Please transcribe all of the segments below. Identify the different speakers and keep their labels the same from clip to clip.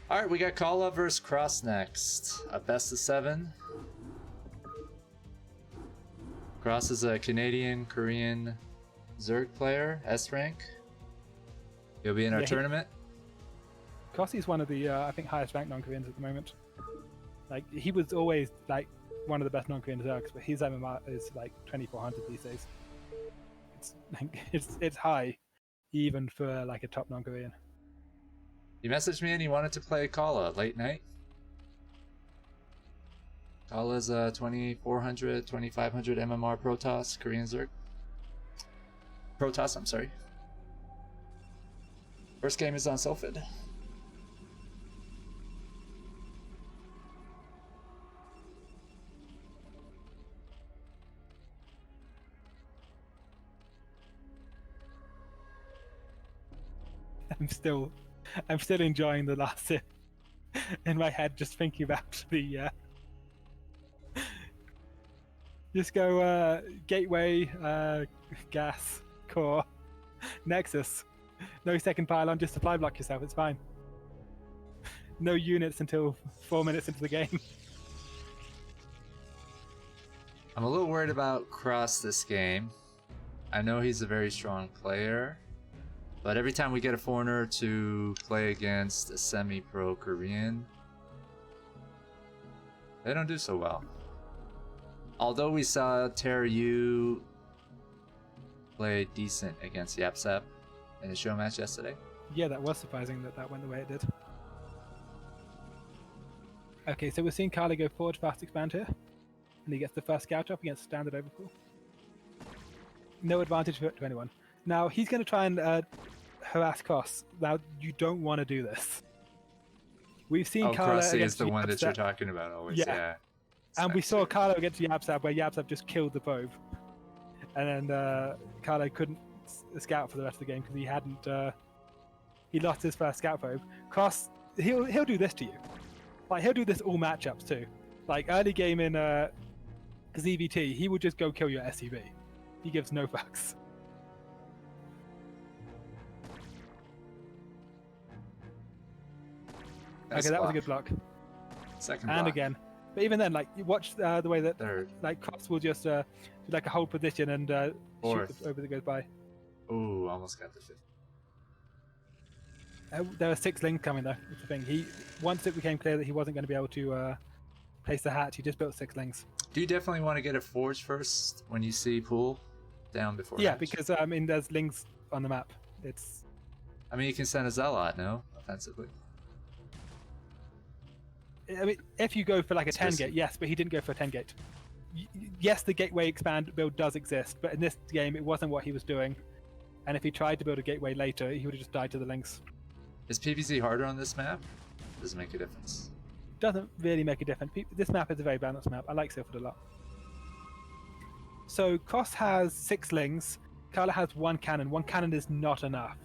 Speaker 1: All right, we got Khala versus Cross next. A best of 7. Cross is a Canadian, Korean Zerg player, S rank. He'll be in our tournament.
Speaker 2: Cross is one of the, I think, highest ranked non-Koreans at the moment. Like, he was always, like, one of the best non-Korean Zergs, but his MMR is, like, 2400 these days. It's high, even for, like, a top non-Korean.
Speaker 1: He messaged me and he wanted to play Khala late night. Khala's 2400, 2500 MMR Protoss, Korean Zerg. Protoss, I'm sorry. First game is on Sylphid.
Speaker 2: I'm still enjoying the last hit in my head, just thinking about the just go gateway, gas, core, nexus. No second pylon, just supply block yourself, it's fine. No units until 4 minutes into the game.
Speaker 1: I'm a little worried about Cross this game. I know he's a very strong player, but every time we get a foreigner to play against a semi-pro Korean, they don't do so well. Although we saw Terryu play decent against Yapsap in the show match yesterday.
Speaker 2: Yeah, that was surprising that went the way it did. Okay, so we're seeing Khala go forward fast expand here, and he gets the first scout up against standard overpull. No advantage to anyone. Now he's going to try and harass Cross. Now you don't want to do this. We've seen Khala
Speaker 1: Crossy
Speaker 2: against
Speaker 1: is the one that you're
Speaker 2: Yapsap.
Speaker 1: talking about always.
Speaker 2: Yeah. And we saw Khala against Yapsap, where Yapsap just killed the probe, and then Khala couldn't scout for the rest of the game because he hadn't. He lost his first scout probe. Cross, he'll do this to you. Like, he'll do this all matchups too. Like early game in ZVT, he would just go kill your SCV. He gives no fucks.
Speaker 1: Nice
Speaker 2: okay, that was a
Speaker 1: block.
Speaker 2: good block.
Speaker 1: Second
Speaker 2: and
Speaker 1: block.
Speaker 2: again. But even then, like, you watch the way that like Cross will just do like a hold position and shoot the over that goes by.
Speaker 1: Ooh, almost got the 50.
Speaker 2: There are 6 links coming though. That's the thing. Once it became clear that he wasn't going to be able to place the hatch, he just built 6 links.
Speaker 1: Do you definitely want to get a forge first when you see pool down before?
Speaker 2: Yeah,
Speaker 1: hatch?
Speaker 2: because I mean, there's links on the map.
Speaker 1: I mean, you can send a zealot, no, offensively.
Speaker 2: I mean, if you go for like a 10 gate, yes, but he didn't go for a 10 gate. Yes, the gateway expand build does exist, but in this game, it wasn't what he was doing. And if he tried to build a gateway later, he would have just died to the links.
Speaker 1: Is PvZ harder on this map? Does it make a difference?
Speaker 2: Doesn't really make a difference. This map is a very balanced map. I like Sylphid a lot. So Cross has 6 slings. Khala has 1 cannon. 1 cannon is not enough.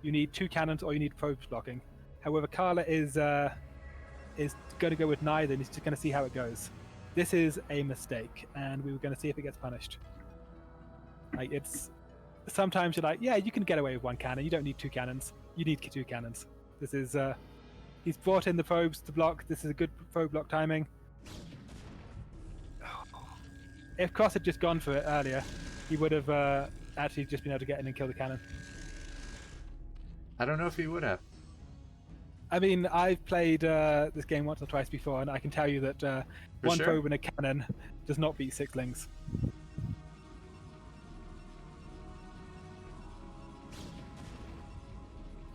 Speaker 2: You need 2 cannons or you need probes blocking. However, Khala is going to go with neither, and he's just going to see how it goes. This is a mistake, and we were going to see if it gets punished. Like, it's sometimes you're like, yeah, you can get away with 1 cannon. You don't need 2 cannons. You need 2 cannons. This is he's brought in the probes to block. This is a good probe block timing. If Cross had just gone for it earlier, he would have actually just been able to get in and kill the cannon.
Speaker 1: I don't know if he would have.
Speaker 2: I mean, I've played this game once or twice before, and I can tell you that 1 probe and a cannon does not beat 6 lings.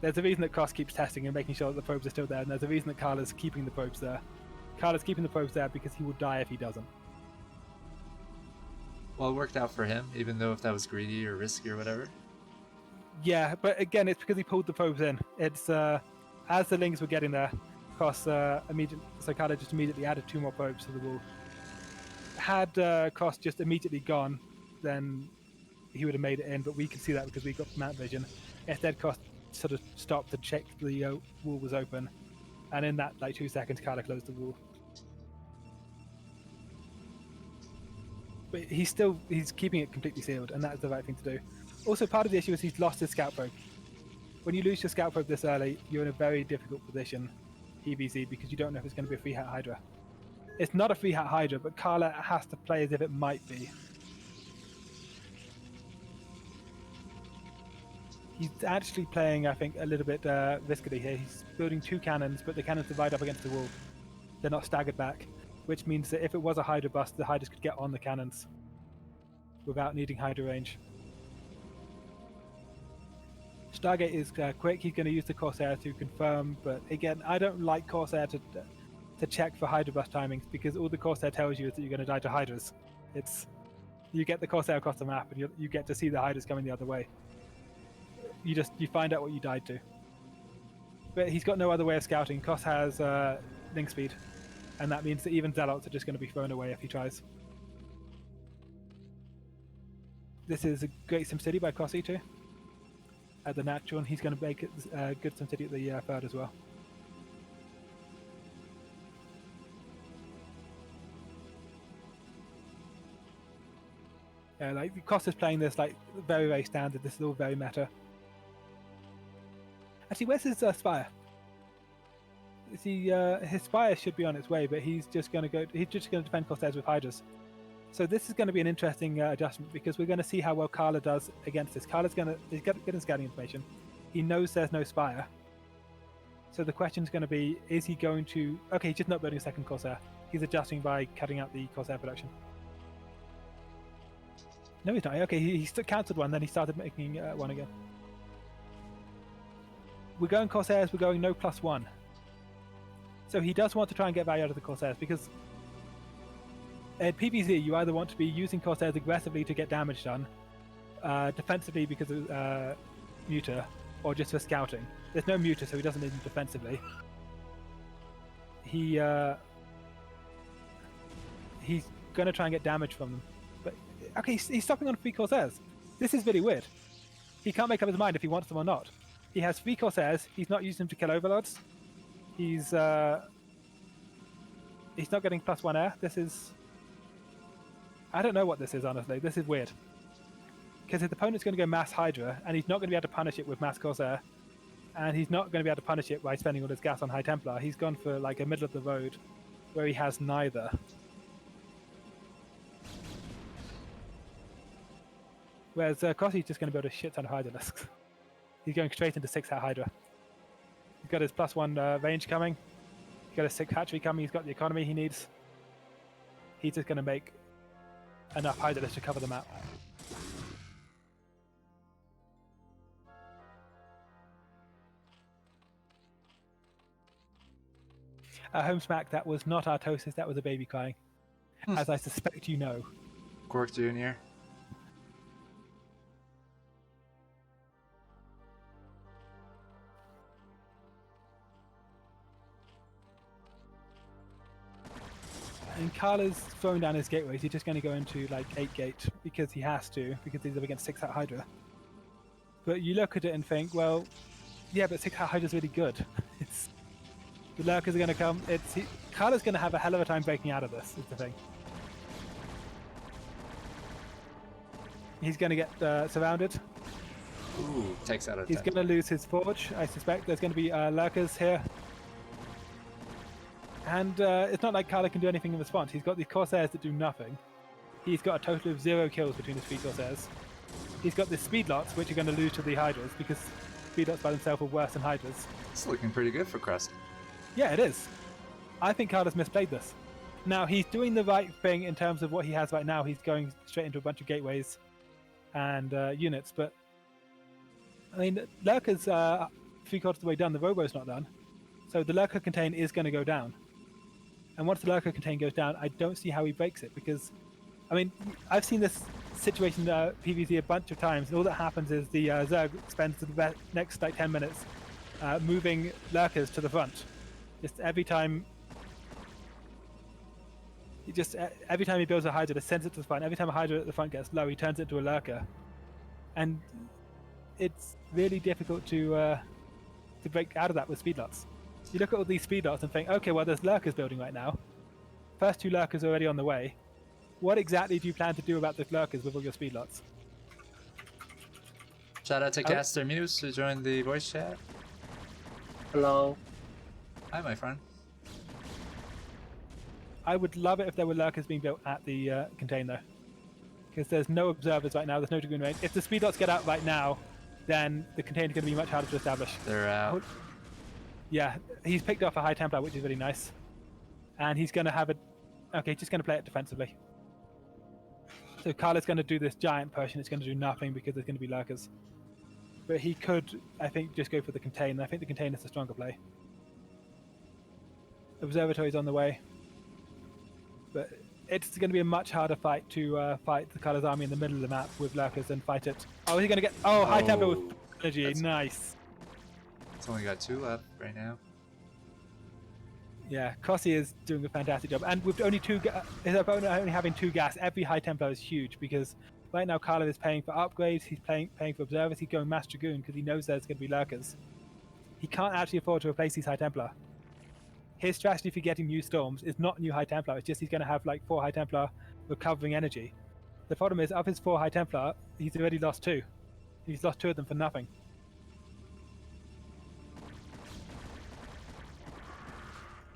Speaker 2: There's a reason that Cross keeps testing and making sure that the probes are still there, and there's a reason that Khala's keeping the probes there. Khala's keeping the probes there because he will die if he doesn't.
Speaker 1: Well, it worked out for him, even though if that was greedy or risky or whatever.
Speaker 2: Yeah, but again, it's because he pulled the probes in. It's as the lings were getting there, Cross so Khala just immediately added 2 more probes to the wall. Had Cross just immediately gone, then he would have made it in, but we could see that because we got map vision. Instead, Cross sort of stopped to check the wall was open, and in that like 2 seconds, Khala closed the wall. But he's keeping it completely sealed, and that's the right thing to do. Also, part of the issue is he's lost his scout probe. When you lose your scout probe this early, you're in a very difficult position PVZ because you don't know if it's going to be a free hat Hydra. It's not a free hat Hydra, but Khala has to play as if it might be. He's actually playing, I think, a little bit riskily here. He's building 2 cannons, but the cannons divide up against the wall. They're not staggered back, which means that if it was a Hydra bust, the Hydras could get on the cannons without needing Hydra range. Stargate is quick. He's going to use the Corsair to confirm, but again, I don't like Corsair to check for Hydra bust timings because all the Corsair tells you is that you're going to die to Hydras. You get the Corsair across the map, and you get to see the Hydras coming the other way. You find out what you died to. But he's got no other way of scouting. Kos has link speed, and that means that even Zealots are just going to be thrown away if he tries. This is a great SimCity by Kossi too. At the natural, and he's going to make it good SimCity at the third as well. Like Kos is playing this like very, very standard. This is all very meta. Actually, where's his Spire? Is he? His Spire should be on its way, but he's just going to go. He's just going to defend Corsairs with Hydras. So this is going to be an interesting adjustment because we're going to see how well Khala does against this. Khala's he's getting scouting information. He knows there's no Spire. So the question is going to be: is he going to? Okay, he's just not building a second Corsair. He's adjusting by cutting out the Corsair production. No, he's not. Okay, he cancelled one, then he started making one again. We're going Corsairs, we're going no +1. So he does want to try and get value out of the Corsairs because at PvZ you either want to be using Corsairs aggressively to get damage done, defensively because of Muta, or just for scouting. There's no Muta, so he doesn't need them defensively. He's going to try and get damage from them. But okay, he's stopping on 3 Corsairs. This is really weird. He can't make up his mind if he wants them or not. He has 3 Corsairs. He's not using them to kill Overlords. He's not getting +1 air. This is... I don't know what this is, honestly. This is weird. Because his opponent's going to go mass Hydra, and he's not going to be able to punish it with mass Corsair. And he's not going to be able to punish it by spending all his gas on High Templar. He's gone for like a middle of the road where he has neither. Whereas Kossi's just going to build a shit ton of Hydralisks. He's going straight into 6 hat Hydra. He's got his +1 range coming. He's got his 6 hatchery coming. He's got the economy he needs. He's just going to make enough Hydralisks to cover the map. Home smack, that was not Artosis, that was a baby crying. As I suspect you know.
Speaker 1: Quark Jr.
Speaker 2: And Khala's throwing down his gateways. He's just going to go into like 8 gate because he has to, because he's up against 6 hat Hydra. But you look at it and think, well, yeah, but 6 hat Hydra's really good. The lurkers are going to come. Khala's going to have a hell of a time breaking out of this, is the thing. He's going to get surrounded.
Speaker 1: Ooh, takes out a
Speaker 2: He's going to lose his forge, I suspect. There's going to be lurkers here. And it's not like Khala can do anything in response. He's got these Corsairs that do nothing. He's got a total of 0 kills between his 3 Corsairs. He's got the Speedlots, which are going to lose to the Hydras, because Speedlots by themselves are worse than Hydras.
Speaker 1: It's looking pretty good for Crust.
Speaker 2: Yeah, it is. I think Khala's misplayed this. Now, he's doing the right thing in terms of what he has right now. He's going straight into a bunch of gateways and units, but I mean, Lurker's 3/4 of the way done. The Robo's not done. So the Lurker contain is going to go down. And once the Lurker contain goes down, I don't see how he breaks it, because, I mean, I've seen this situation PvZ a bunch of times, and all that happens is the Zerg spends the next like 10 minutes moving Lurkers to the front. Just every time he builds a Hydra, just sends it to the front. Every time a Hydra at the front gets low, he turns it into a Lurker, and it's really difficult to break out of that with Speedlots. You look at all these Speedlots and think, okay, well, there's Lurkers building right now. First 2 Lurkers are already on the way. What exactly do you plan to do about the Lurkers with all your Speedlots?
Speaker 1: Shout out to Caster Muse who joined the voice chat.
Speaker 3: Hello.
Speaker 1: Hi, my friend.
Speaker 2: I would love it if there were lurkers being built at the container. Because there's no observers right now, there's no Dragoon range. If the speed dots get out right now, then the container's going to be much harder to establish.
Speaker 1: They're out.
Speaker 2: Yeah, he's picked off a High Templar, which is really nice. And he's going to have a... Okay, just going to play it defensively. So Khala's going to do this giant push, and it's going to do nothing because there's going to be lurkers. But he could, I think, just go for the container. I think the container's the stronger play. Observatory's on the way. But it's going to be a much harder fight to fight the Khala's army in the middle of the map with lurkers than fight it. Oh, is he going to get... Oh, High Templar with energy.
Speaker 1: That's...
Speaker 2: Nice.
Speaker 1: It's only got 2 left right now.
Speaker 2: Yeah, Kossi is doing a fantastic job. And with only his opponent only having 2 gas, every High Templar is huge because right now Khala is paying for upgrades, he's paying for observers, he's going Mass Dragoon because he knows there's going to be lurkers. He can't actually afford to replace these High Templar. His strategy for getting new storms is not new High Templar, it's just he's going to have like 4 High Templar recovering energy. The problem is, of his 4 High Templar, he's already lost 2. He's lost 2 of them for nothing.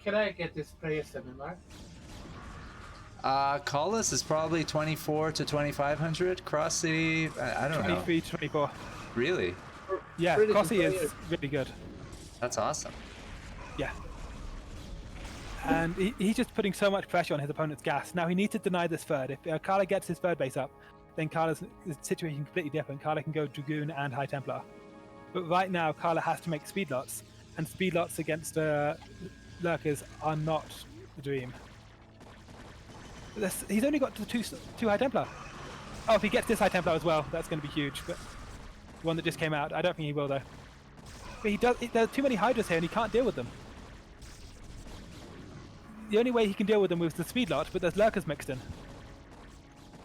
Speaker 3: Can I get this player seminar?
Speaker 1: Khala's is probably 24 to 2500. Crossy, I don't know.
Speaker 2: 23 to 24.
Speaker 1: Really?
Speaker 2: Yeah,
Speaker 3: Really
Speaker 2: Kossi
Speaker 3: good
Speaker 2: is really good.
Speaker 1: That's awesome.
Speaker 2: Yeah. And he's just putting so much pressure on his opponent's gas. Now he needs to deny this third. If Khala gets his third base up, then Khala's situation is completely different. Khala can go Dragoon and High Templar. But right now, Khala has to make speed lots. And speed lots against lurkers are not the dream. He's only got the two High Templar. Oh, if he gets this High Templar as well, that's going to be huge. But the one that just came out, I don't think he will though. But he does. There's too many Hydras here, and he can't deal with them. The only way he can deal with them is the speed lot, but there's lurkers mixed in.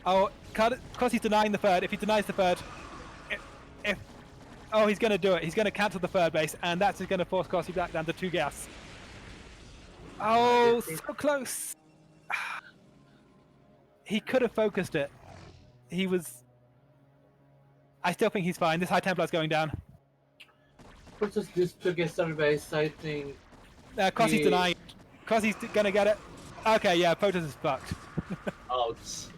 Speaker 2: Oh, because he's denying the third. If he denies the third, oh, he's going to do it. He's going to cancel the third base, and that's just going to force Kossi back down to 2 gas. Oh, so close. He could have focused it. He was... I still think he's fine. This High Templar's going down.
Speaker 3: Versus this together base, I think.
Speaker 2: Kossi's denying. Kossi's going to get it. Okay, yeah, Protoss is fucked.
Speaker 3: Ouch.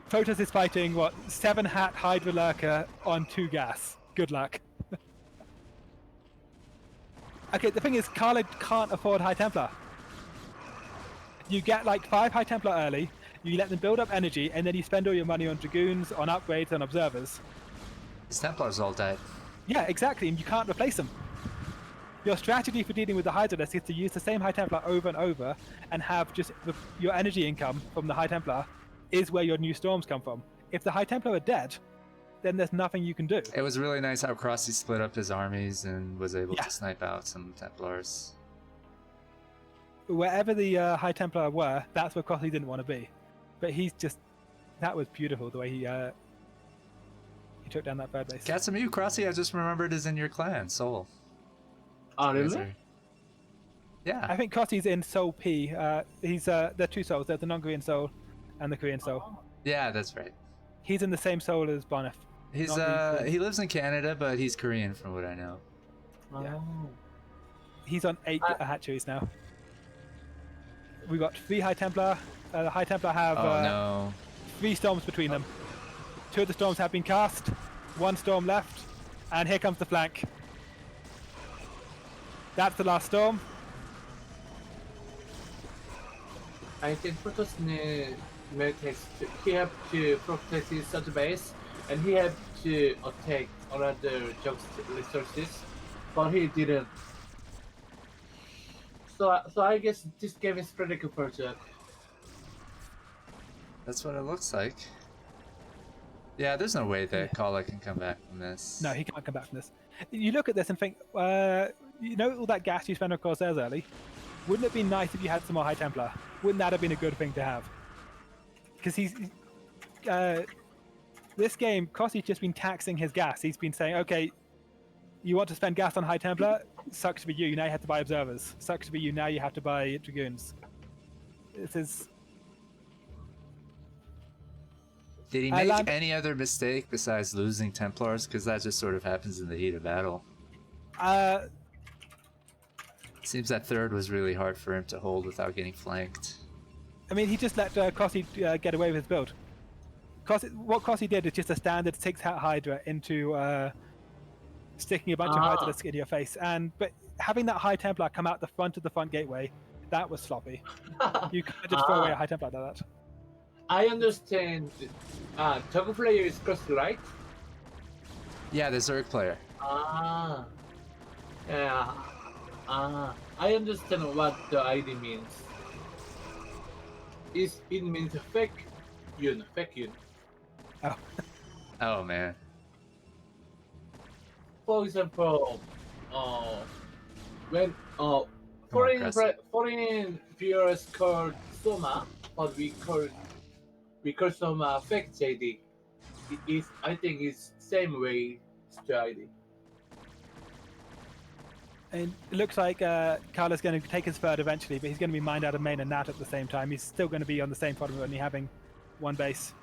Speaker 2: Protoss is fighting, what, 7 Hat Hydra Lurker on 2 gas. Good luck. Okay, the thing is, Khala can't afford High Templar. You get like 5 High Templar early, you let them build up energy, and then you spend all your money on Dragoons, on upgrades, and observers.
Speaker 1: His Templars all died.
Speaker 2: Yeah, exactly, and you can't replace them. Your strategy for dealing with the Hydra list is to use the same High Templar over and over, and have just your energy income from the High Templar is where your new storms come from. If the High Templar are dead, then there's nothing you can do.
Speaker 1: It was really nice how Crossy split up his armies and was able to snipe out some Templars.
Speaker 2: Wherever the High Templar were, that's where Crossley didn't want to be. But he's just... That was beautiful, the way he took down that third base.
Speaker 1: Katsumu Crossy, I just remembered, is in your clan, Seoul.
Speaker 3: Oh, really?
Speaker 1: Yeah.
Speaker 2: I think Crossley's in Seoul P. They're 2 souls. There's the non-Korean soul and the Korean soul.
Speaker 1: Yeah, that's right.
Speaker 2: He's in the same soul as Bonif.
Speaker 1: He lives in Canada, but he's Korean from what I know.
Speaker 2: Yeah. He's on 8 hatcheries now. We got 3 High Templar. The High Templar have 3 storms between them. 2 of the storms have been cast. 1 storm left, and here comes the flank. That's the last storm.
Speaker 3: I think Protoss he have to protect his center base, and he have to attack another jobs resources, but he didn't. So I guess this game is pretty good for that.
Speaker 1: That's what it looks like. Yeah, there's no way that Khala can come back from this.
Speaker 2: No, he can't come back from this. You look at this and think, you know all that gas you spent on Corsairs early? Wouldn't it be nice if you had some more High Templar? Wouldn't that have been a good thing to have? Because this game, Kossi's just been taxing his gas. He's been saying, okay, you want to spend gas on High Templar? Sucks to be you, now you have to buy observers. Sucks to be you, now you have to buy Dragoons. This is...
Speaker 1: Did he make any other mistake besides losing Templars? Because that just sort of happens in the heat of battle. Seems that third was really hard for him to hold without getting flanked.
Speaker 2: I mean, he just let Crossy get away with his build. What Crossy did is just a standard 6-hat Hydra into sticking a bunch of Hydralisks in your face. But having that High Templar come out the front of the front gateway, that was sloppy. You can't just throw away a High Templar like that.
Speaker 3: I understand. Toggle player is Crossy, right?
Speaker 1: Yeah, the Zerg player.
Speaker 3: Yeah. I understand what the ID means. It means fake yun.
Speaker 2: Oh,
Speaker 1: Oh man.
Speaker 3: For example, when
Speaker 1: Cressy.
Speaker 3: foreign viewers called Soma, but we call Soma fake JD. I think it's same way to ID.
Speaker 2: and it looks like Khala's going to take his third eventually, but he's going to be mined out of main and Nat at the same time. He's still going to be on the same bottom, only having one base.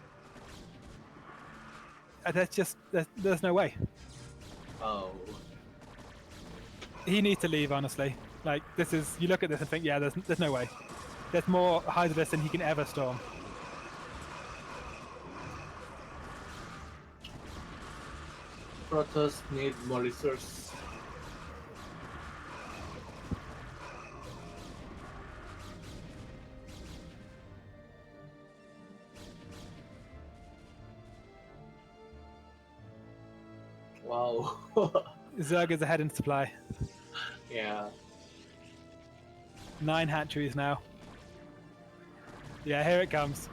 Speaker 2: There's no way.
Speaker 3: Oh.
Speaker 2: He needs to leave, honestly. Like, you look at this and think, yeah, there's no way. There's more Hydralisks than he can ever storm.
Speaker 3: Protoss need more resources. Wow.
Speaker 2: Zerg is ahead in supply.
Speaker 3: Yeah.
Speaker 2: 9 hatcheries now. Yeah, here it comes.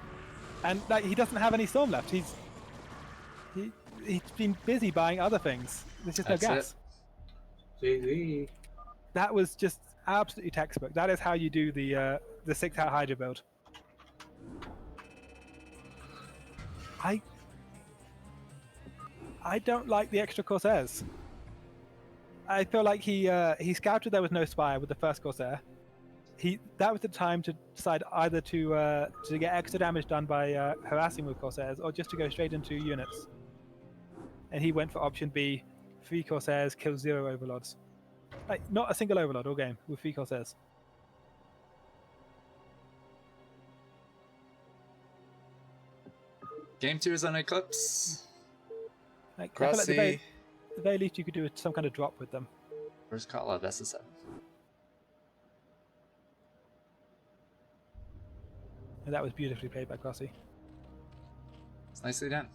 Speaker 2: And like, he doesn't have any storm left. He's been busy buying other things. There's just
Speaker 1: That's
Speaker 2: no gas.
Speaker 3: GG.
Speaker 2: That was just absolutely textbook. That is how you do the 6-hat Hydra build. I don't like the extra Corsairs. I feel like he scouted there was no Spire with the first Corsair. That was the time to decide either to get extra damage done by harassing with Corsairs or just to go straight into units. And he went for option B, 3 Corsairs, kill 0 Overlords. Like, not a single Overlord all game with 3 Corsairs.
Speaker 1: Game 2 is on Eclipse.
Speaker 2: Like, I feel like
Speaker 1: Crossy
Speaker 2: the very least you could do is some kind of drop with them.
Speaker 1: versus Khala, best of 7.
Speaker 2: And that was beautifully played by Crossy.
Speaker 1: It's nicely done.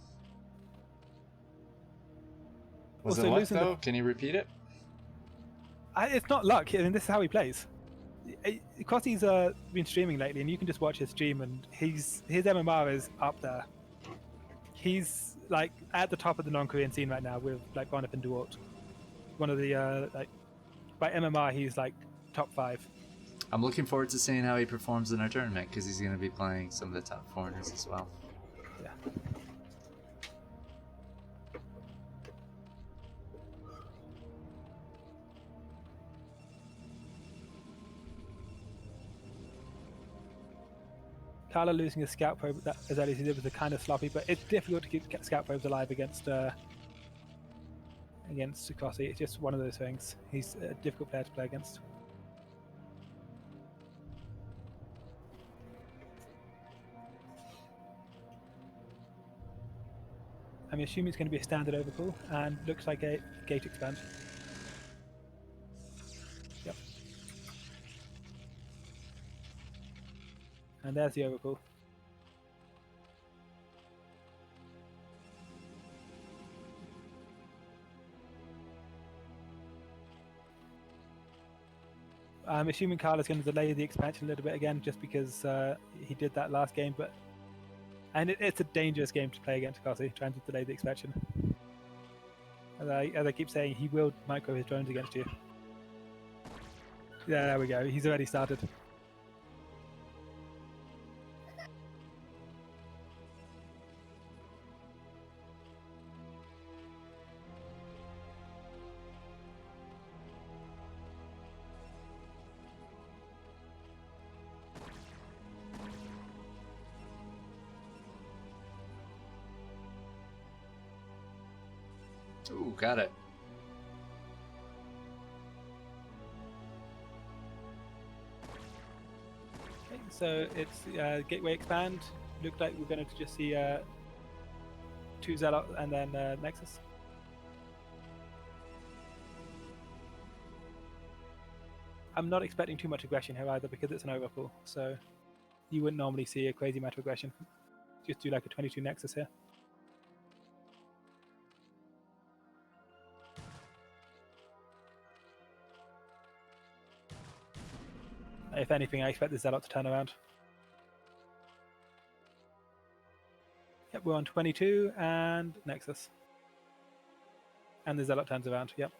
Speaker 1: Was
Speaker 2: Also,
Speaker 1: it luck
Speaker 2: losing
Speaker 1: though? Can you repeat it?
Speaker 2: It's not luck. I mean, this is how he plays. Crossy's been streaming lately, and you can just watch his stream, and his MMR is up there. He's like at the top of the non-Korean scene right now with like Bonif and Duort. One of the like by MMR, he's like top 5.
Speaker 1: I'm looking forward to seeing how he performs in our tournament because he's going to be playing some of the top foreigners as well.
Speaker 2: Yeah. Khala losing his scout probe as early as he did was kind of sloppy, but it's difficult to keep scout probes alive against Crossy. It's just one of those things. He's a difficult player to play against. I'm assuming it's going to be a standard overpull, and looks like a gate expand. Yep. And there's the overpull. I'm assuming Khala's going to delay the expansion a little bit again, just because he did that last game. And it's a dangerous game to play against Crossy, trying to delay the expansion. As I keep saying, he will micro his drones against you. Yeah, there we go. He's already started.
Speaker 1: Ooh, got it.
Speaker 2: So it's Gateway expand. Looked like we're going to just see 2 Zealot and then Nexus. I'm not expecting too much aggression here either because it's an overpull. So you wouldn't normally see a crazy amount of aggression. Just do like a 22 Nexus here. If anything, I expect the Zealot to turn around. Yep, we're on 22 and Nexus. And the Zealot turns around, yep.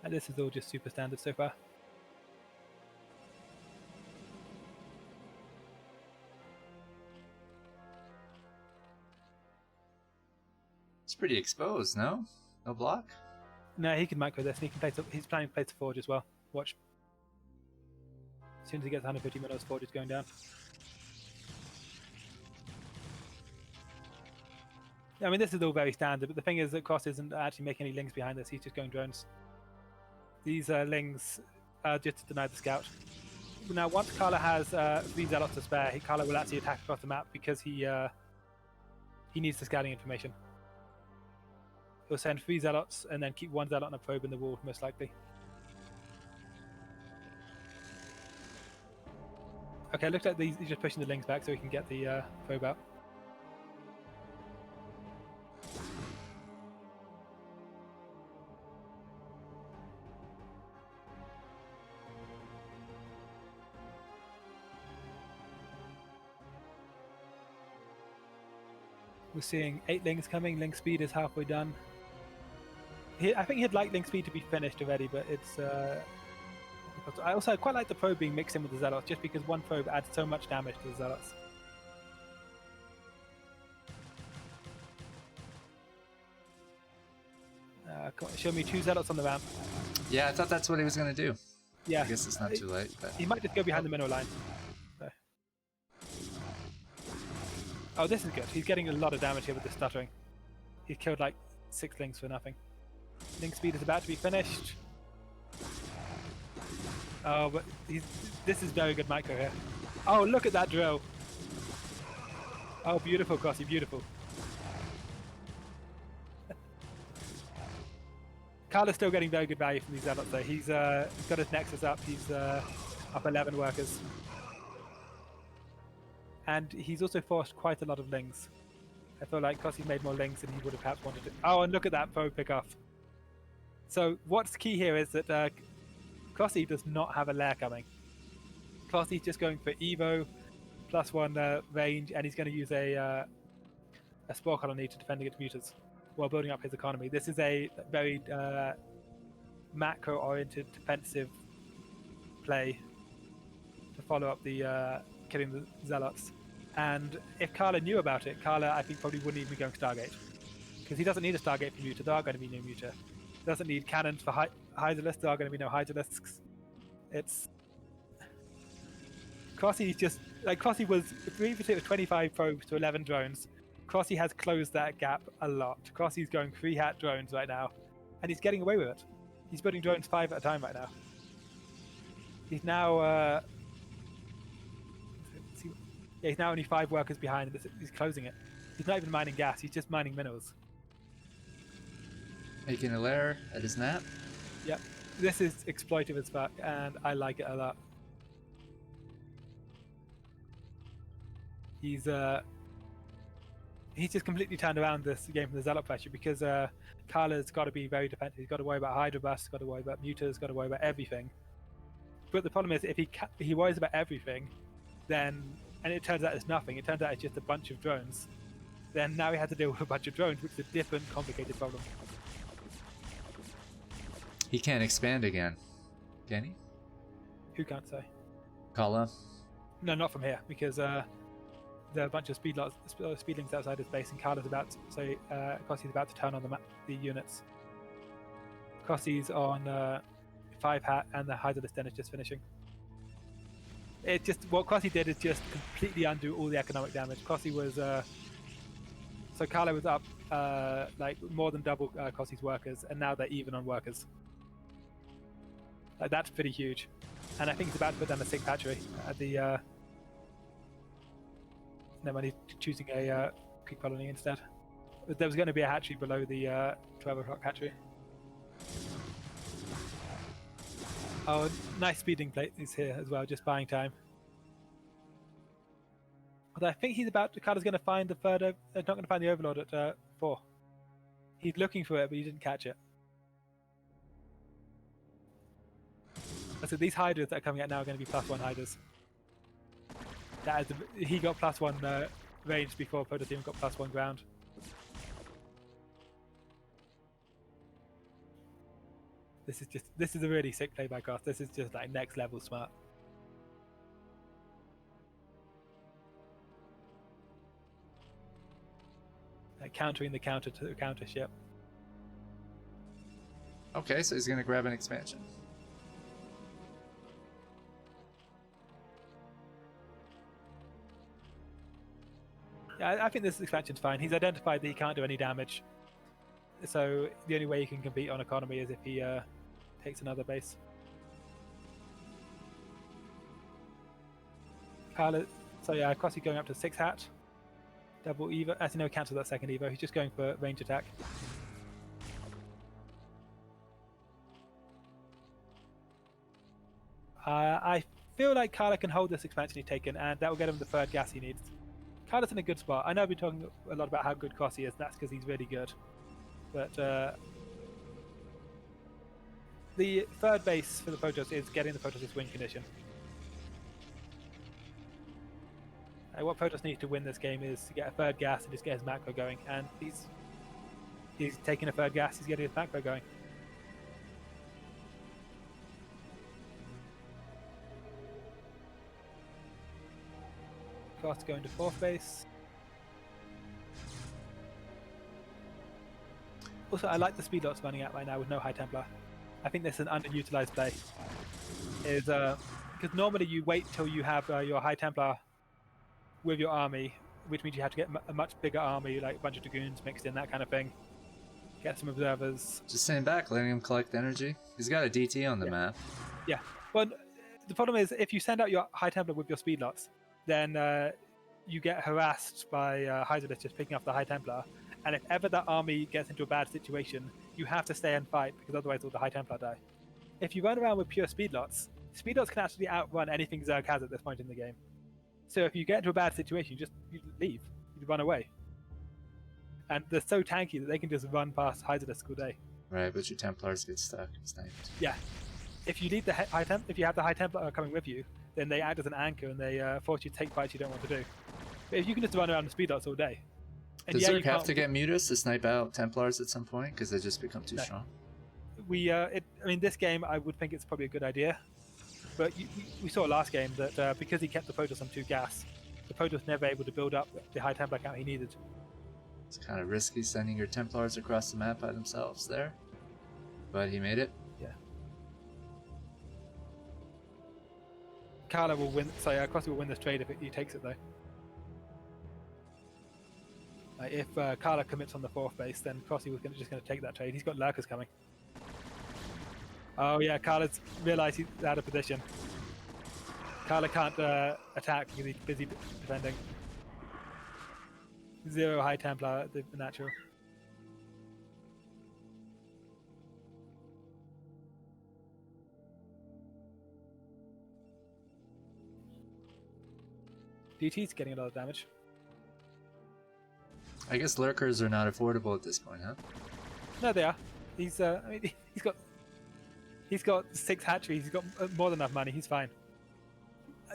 Speaker 2: And this is all just super standard so far.
Speaker 1: It's pretty exposed, no? No block?
Speaker 2: No, he can micro this, and he can place. He's planning to place the Forge as well. Watch. As soon as he gets 150 minutes, Forge is going down. I mean, this is all very standard, but the thing is that Cross isn't actually making any lings behind this. He's just going drones. These lings are just to deny the scout. Now, once Khala has 3 Zealots to spare, Khala will actually attack across the map because he needs the scouting information. He'll send 3 Zealots and then keep 1 Zealot on a probe in the wall, most likely. Okay, looks like he's just pushing the lings back so he can get the probe out. We're seeing 8 lings coming. Ling speed is halfway done. I think he'd like ling speed to be finished already, but it's. I also quite like the probe being mixed in with the Zealots, just because one probe adds so much damage to the Zealots. Show me 2 Zealots on the ramp.
Speaker 1: Yeah, I thought that's what he was going to do.
Speaker 2: Yeah.
Speaker 1: I guess it's not too late. But...
Speaker 2: He might just go behind the mineral line. So. Oh, this is good. He's getting a lot of damage here with the stuttering. He's killed like 6 lings for nothing. Ling speed is about to be finished. Oh, but this is very good micro here. Oh, look at that drill. Oh, beautiful, Crossy, beautiful. Kala's still getting very good value from these Zealots though. He's got his Nexus up. He's up 11 workers. And he's also forced quite a lot of lings. I feel like Crossy's made more lings than he would have perhaps wanted to. Oh, and look at that probe pick off. So what's key here is that Crossy does not have a lair coming. Crossy's just going for Evo, +1 range, and he's going to use a Spore Colony to defend against muters while building up his economy. This is a very macro-oriented defensive play to follow up the killing the Zealots. And if Khala knew about it, Khala, I think, probably wouldn't even be going Stargate. Because he doesn't need a Stargate for Muta, there are going to be no Muta. He doesn't need cannons for Hydralisks, there are going to be no Hydralisks. It's... Crossy just... Like, Crossy was... Previously it was 25 probes to 11 drones. Crossy has closed that gap a lot. Crossy's going 3-hat drones right now. And he's getting away with it. He's building drones 5 at a time right now. He's now... Yeah, he's now only 5 workers behind, and he's closing it. He's not even mining gas, he's just mining minerals.
Speaker 1: Making a lair at his nap.
Speaker 2: Yep. This is exploitive as fuck, and I like it a lot. He's just completely turned around this game from the Zealot pressure because Kala's got to be very defensive. He's got to worry about Hydra Busts, got to worry about Mutas, got to worry about everything. But the problem is, if he worries about everything, then... And it turns out it's nothing. It turns out it's just a bunch of drones. Then now he has to deal with a bunch of drones, which is a different, complicated problem.
Speaker 1: He can't expand again, can he?
Speaker 2: Who can't say?
Speaker 1: Khala?
Speaker 2: No, not from here, because there are a bunch of speedlings outside his base, and Kala's about to, so Crossy's about to turn on the units. Crossy's on 5-hat, and the Hydralisk Den is just finishing. It just what Crossy did is just completely undo all the economic damage. Crossy was So Khala was up like more than double Kossi's workers, and now they're even on workers. Like, that's pretty huge. And I think he's about to put down a 6th hatchery at the... No, he's choosing a quick colony instead. But there was going to be a hatchery below the 12 o'clock hatchery. Oh, nice speeding plate is here as well, just buying time. Although I think he's Khala's going to find the third... not going to find the Overlord at 4. He's looking for it, but he didn't catch it. So these Hydras that are coming out now are going to be +1 Hydras. That is, he got +1 range before Protoss even got +1 ground. This is a really sick play by Cross. This is just like next level smart. Like countering the counter to the counter ship.
Speaker 1: Okay, so he's gonna grab an expansion.
Speaker 2: Yeah, I think this expansion's fine. He's identified that he can't do any damage. So the only way he can compete on economy is if he takes another base. Khala, so yeah, Crossy going up to 6 hat. Double Evo. Actually, no, cancel that second Evo. He's just going for range attack. I feel like Khala can hold this expansion he's taken, and that will get him the 3rd gas he needs. Khala's in a good spot. I know I've been talking a lot about how good Crossy is. That's because he's really good. But the 3rd base for the Protoss is getting the Protoss' win condition. What Protoss needs to win this game is to get a 3rd gas and just get his macro going. And he's taking a 3rd gas, he's getting his macro going. Cross going to 4th base. Also, I like the speed lots running out right now with no High Templar. I think this is an underutilized play. Is because normally you wait till you have your High Templar with your army, which means you have to get a much bigger army, like a bunch of dragoons mixed in, that kind of thing. Get some observers.
Speaker 1: Just sitting back, letting him collect energy. He's got a DT on the map.
Speaker 2: Yeah. Well, the problem is if you send out your High Templar with your speed lots, then you get harassed by Hydralisk just picking up the High Templar. And if ever that army gets into a bad situation, you have to stay and fight because otherwise all the High Templar die. If you run around with pure speed lots can actually outrun anything Zerg has at this point in the game. So if you get into a bad situation, you leave, you run away. And they're so tanky that they can just run past Hydralisk all day.
Speaker 1: Right, but your Templars get stuck, sniped.
Speaker 2: Yeah. If you leave the if you have the High Templar coming with you, then they act as an anchor and they force you to take fights you don't want to do. But if you can just run around with speed lots all day. And
Speaker 1: Does Zerg have to get Mutas to snipe out Templars at some point? Because they just become too strong?
Speaker 2: I mean, this game, I would think it's probably a good idea. But we saw last game that because he kept the Protoss on 2 gas, the Protoss never able to build up the High Templar count he needed.
Speaker 1: It's kind of risky sending your Templars across the map by themselves there. But he made it.
Speaker 2: Yeah. Khala will win. So Crossy will win this trade if he takes it though. If Khala commits on the 4th base, then Crossy was just going to take that trade. He's got lurkers coming. Oh yeah, Khala's realised he's out of position. Khala can't attack because he's busy defending. 0 High Templar, the natural. DT's getting a lot of damage.
Speaker 1: I guess lurkers are not affordable at this point, huh?
Speaker 2: No, they are. He's I mean, he's got 6 hatcheries. He's got more than enough money. He's fine.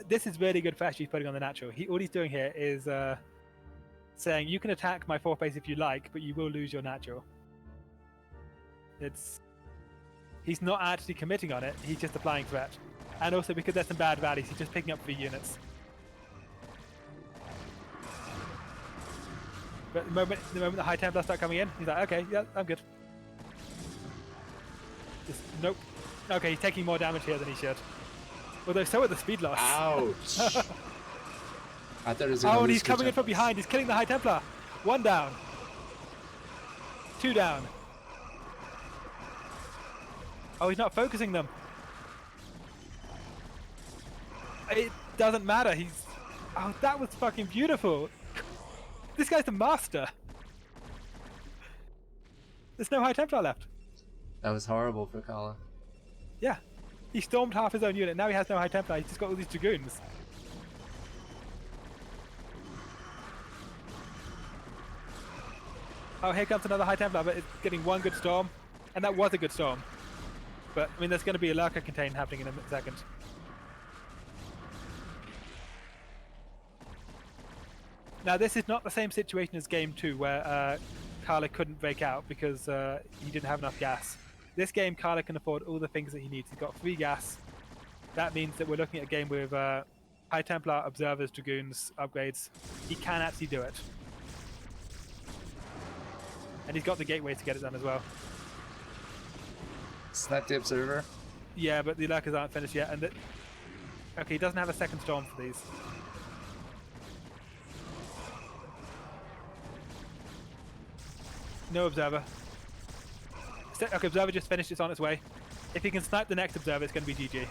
Speaker 2: This is really good flash he's putting on the natural. All he's doing here is saying you can attack my 4th base if you like, but you will lose your natural. He's not actually committing on it. He's just applying threat, and also because there's some bad valleys, he's just picking up 3 units. But the moment the High Templar start coming in, he's like, okay, yeah, I'm good. Just, nope. Okay, he's taking more damage here than he should. Although so are the speed loss.
Speaker 1: Ouch! I thought it was gonna
Speaker 2: and
Speaker 1: lose
Speaker 2: he's coming in from
Speaker 1: Templars.
Speaker 2: behind. He's killing the High Templar. 1 down. 2 down. Oh, he's not focusing them. It doesn't matter. He's... Oh, that was fucking beautiful. This guy's the master. There's no High Templar left.
Speaker 1: That was horrible for Khala.
Speaker 2: Yeah. He stormed half his own unit. Now he has no High Templar. He's just got all these Dragoons. Oh, here comes another High Templar, but it's getting one good storm. And that was a good storm. But, I mean, there's going to be a Lurker contain happening in a second. Now, this is not the same situation as Game 2, where Khala couldn't break out because he didn't have enough gas. This game, Khala can afford all the things that he needs. He's got free gas. That means that we're looking at a game with High Templar, Observers, Dragoons, upgrades. He can actually do it. And he's got the gateway to get it done as well.
Speaker 1: Snipe the Observer.
Speaker 2: Yeah, but the Lurkers aren't finished yet. And okay, he doesn't have a second storm for these. No Observer. Okay, Observer just finished. It's on its way. If he can snipe the next Observer, it's going to be GG.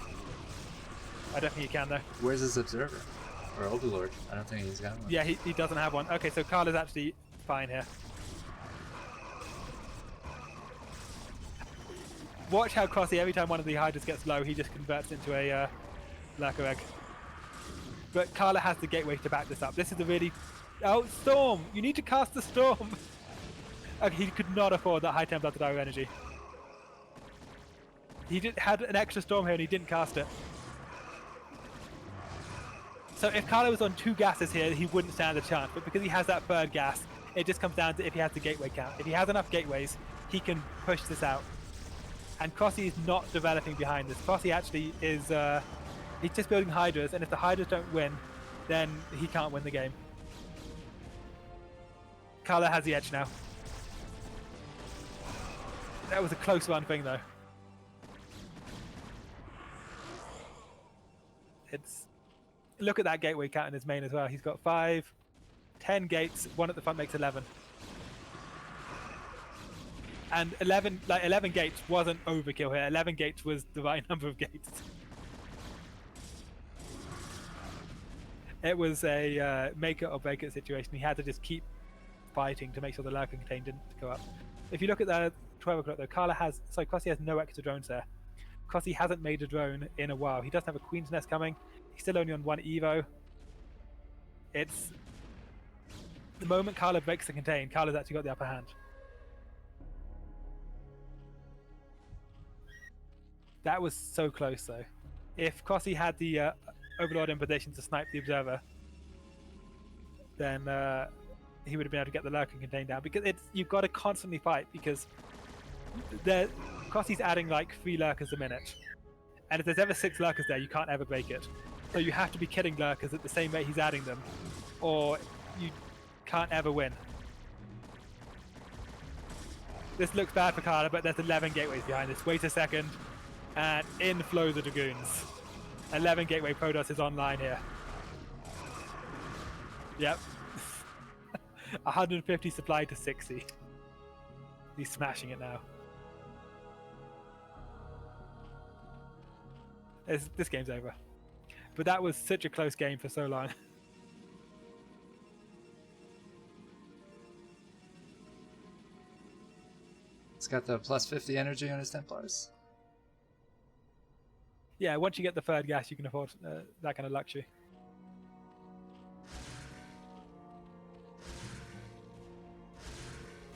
Speaker 2: I don't think he can, though.
Speaker 1: Where's his Observer? Or Overlord? I don't think he's got one.
Speaker 2: Yeah, he doesn't have one. Okay, so Khala's actually fine here. Watch how Crossy, every time one of the Hydras gets low, he just converts into a Lurker Egg. But Khala has the gateway to back this up. This is a really... Oh, Storm! You need to cast the Storm! Okay, he could not afford that High Templar to die with energy. He had an extra Storm here and he didn't cast it. So if Khala was on 2 gases here, he wouldn't stand a chance. But because he has that 3rd gas, it just comes down to if he has the gateway count. If he has enough gateways, he can push this out. And Crossy is not developing behind this. Crossy actually is, he's just building Hydras, and if the Hydras don't win, then he can't win the game. Khala has the edge now. That was a close run thing, though. Look at that gateway count in his main as well. He's got 5, 10 gates, 1 at the front makes 11. And 11 gates wasn't overkill here. 11 gates was the right number of gates. It was a make it or break it situation. He had to just keep fighting to make sure the Lurker contain didn't go up. If you look at the 12 o'clock though, Crossy has no extra drones there. Crossy hasn't made a drone in a while. He doesn't have a Queen's Nest coming. He's still only on 1 Evo. It's... The moment Khala breaks the contain, Khala's actually got the upper hand. That was so close, though. If Crossy had the Overlord in position to snipe the Observer, then he would have been able to get the Lurker contain down. Because you've got to constantly fight, because Crossy's adding like 3 Lurkers a minute. And if there's ever 6 Lurkers there, you can't ever break it. So you have to be killing Lurkers at the same rate he's adding them, or you can't ever win. This looks bad for Khala, but there's 11 gateways behind this. Wait a second. And in flow the Dragoons. 11 gateway Protoss is online here. Yep. 150 supply to 60. He's smashing it now. This game's over. But that was such a close game for so long.
Speaker 1: It's got the plus 50 energy on his Templars.
Speaker 2: Yeah, once you get the 3rd gas, you can afford that kind of luxury.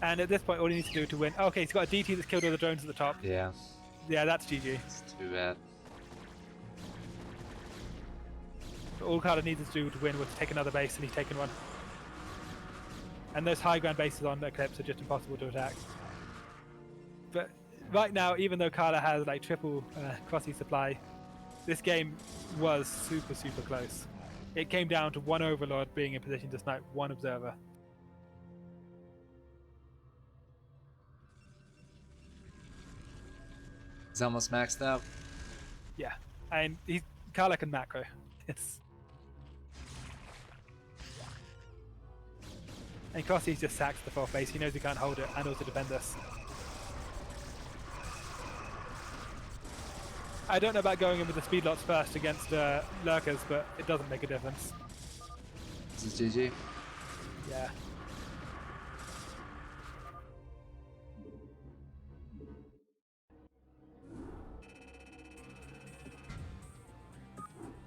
Speaker 2: And at this point, all he needs to do to win... Oh, okay, he's got a DT that's killed all the drones at the top.
Speaker 1: Yeah.
Speaker 2: Yeah, that's GG.
Speaker 1: It's too bad.
Speaker 2: But all Khala needed to do to win was to take another base, and he's taken one. And those high ground bases on Eclipse are just impossible to attack. But right now, even though Khala has like triple Crossy supply, this game was super, super close. It came down to 1 Overlord being in position to snipe 1 Observer.
Speaker 1: He's almost maxed out.
Speaker 2: Yeah, and Khala can macro. And Crossy just sacks the 4th base. He knows he can't hold it and also defend this. I don't know about going in with the speed lots first against lurkers, but it doesn't make a difference.
Speaker 1: This is GG.
Speaker 2: Yeah.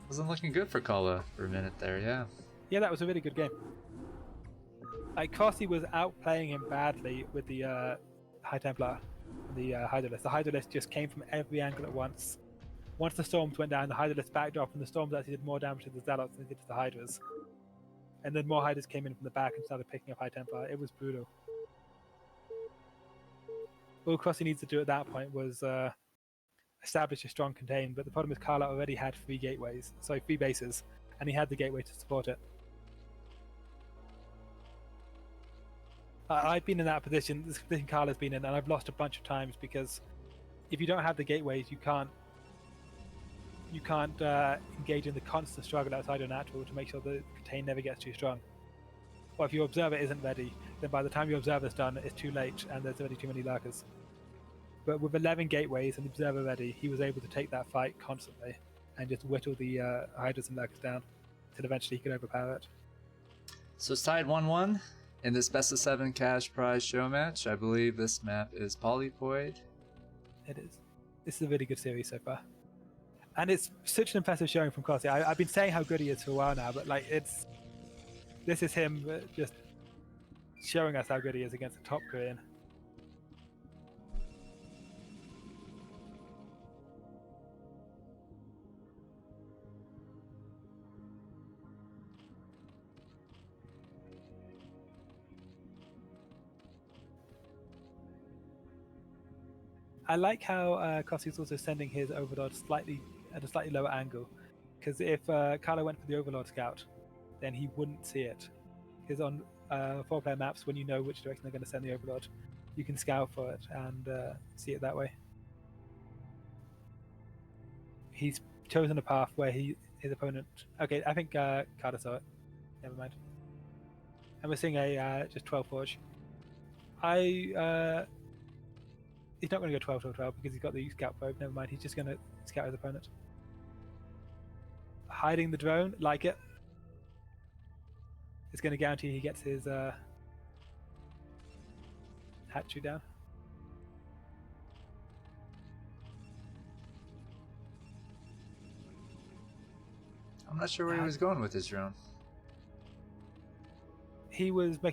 Speaker 1: Wasn't looking good for Khala for a minute there, yeah.
Speaker 2: Yeah, that was a really good game. Like, Crossy was outplaying him badly with the High Templar, the Hydralisk. The Hydralisk just came from every angle at once. Once the Storms went down, the Hydralisk backed off, and the Storms actually did more damage to the Zealots than they did to the Hydras. And then more Hydras came in from the back and started picking up High Templar. It was brutal. All Crossy needs to do at that point was establish a strong contain, but the problem is Khala already had 3 bases, and he had the gateway to support it. I've been in that position, this position Khala's been in, and I've lost a bunch of times because if you don't have the gateways, you can't engage in the constant struggle outside your natural to make sure the contain never gets too strong. Or if your observer isn't ready, then by the time your observer's done, it's too late and there's already too many lurkers. But with 11 gateways and the observer ready, he was able to take that fight constantly and just whittle the Hydras and lurkers down until eventually he could overpower it.
Speaker 1: So it's tied 1-1 in this best of 7 cash prize show match. I believe this map is Polypoid.
Speaker 2: It is. This is a really good series so far. And it's such an impressive showing from Crossy. I've been saying how good he is for a while now, but like this is him just showing us how good he is against a top Korean. I like how Kossy's also sending his Overlord at a slightly lower angle, because if Khala went for the Overlord scout, then he wouldn't see it. Because on 4-player maps, when you know which direction they're going to send the Overlord, you can scout for it and see it that way. He's chosen a path where his opponent... Okay, I think Khala saw it. Never mind. And we're seeing a just 12 Forge. He's not going to go 12-12 because he's got the scout probe. Never mind, he's just going to scout his opponent. Hiding the drone, like it. It's going to guarantee he gets his hatchery down.
Speaker 1: I'm not sure where he was going with his drone.
Speaker 2: He was, I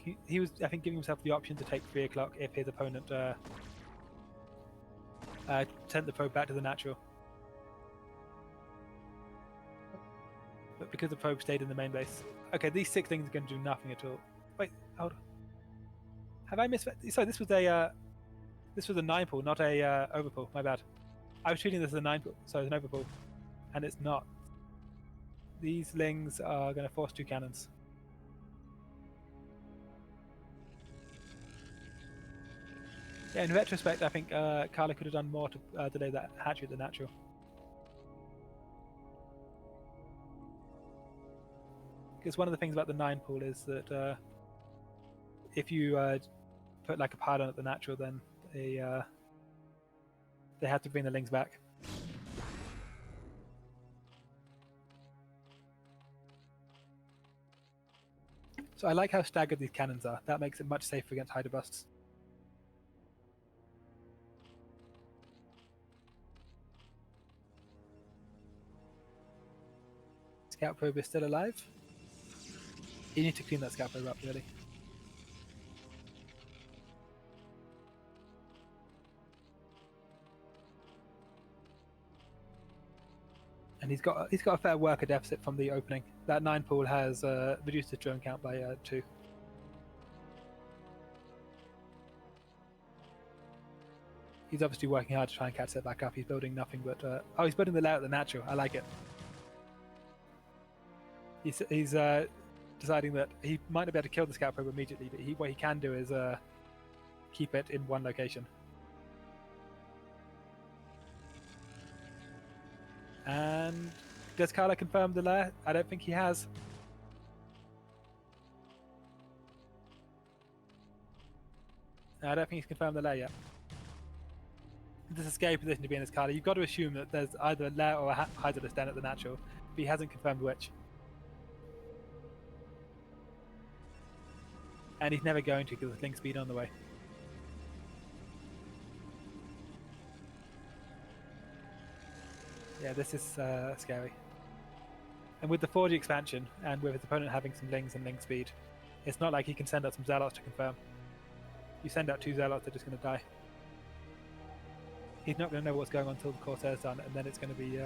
Speaker 2: think, giving himself the option to take 3 o'clock if his opponent sent the probe back to the natural. But because the probe stayed in the main base. Okay, these 6 things are going to do nothing at all. Wait, hold on. Have I missed? Sorry, this was a 9 pull, not a overpull. My bad. I was treating this as a 9 pull, so it's an overpull, and it's not. These lings are going to force 2 cannons. Yeah, in retrospect, I think Khala could have done more to delay that hatchery at the natural. Because one of the things about the 9 pool is that if you put like a pylon at the natural, then they have to bring the lings back. So I like how staggered these cannons are. That makes it much safer against Hydra busts. Scout probe is still alive. You need to clean that scout probe up, really. And he's got a fair worker deficit from the opening. That 9 pool has reduced his drone count by 2. He's obviously working hard to try and catch that back up. He's building nothing but... oh, he's building the layout of the natural. I like it. He's deciding that he might not be able to kill the scout probe immediately, but what he can do is keep it in one location. And does Khala confirm the lair? I don't think he has. I don't think he's confirmed the lair yet. This is a scary position to be in as Khala. You've got to assume that there's either a lair or a Hydralisk down at the natural, but he hasn't confirmed which. And he's never going to because there's link speed on the way. Yeah, this is scary. And with the 4G expansion, and with his opponent having some lings and link speed, it's not like he can send out some Zealots to confirm. You send out 2 Zealots, they're just going to die. He's not going to know what's going on until the Corsair's done, and then it's going to be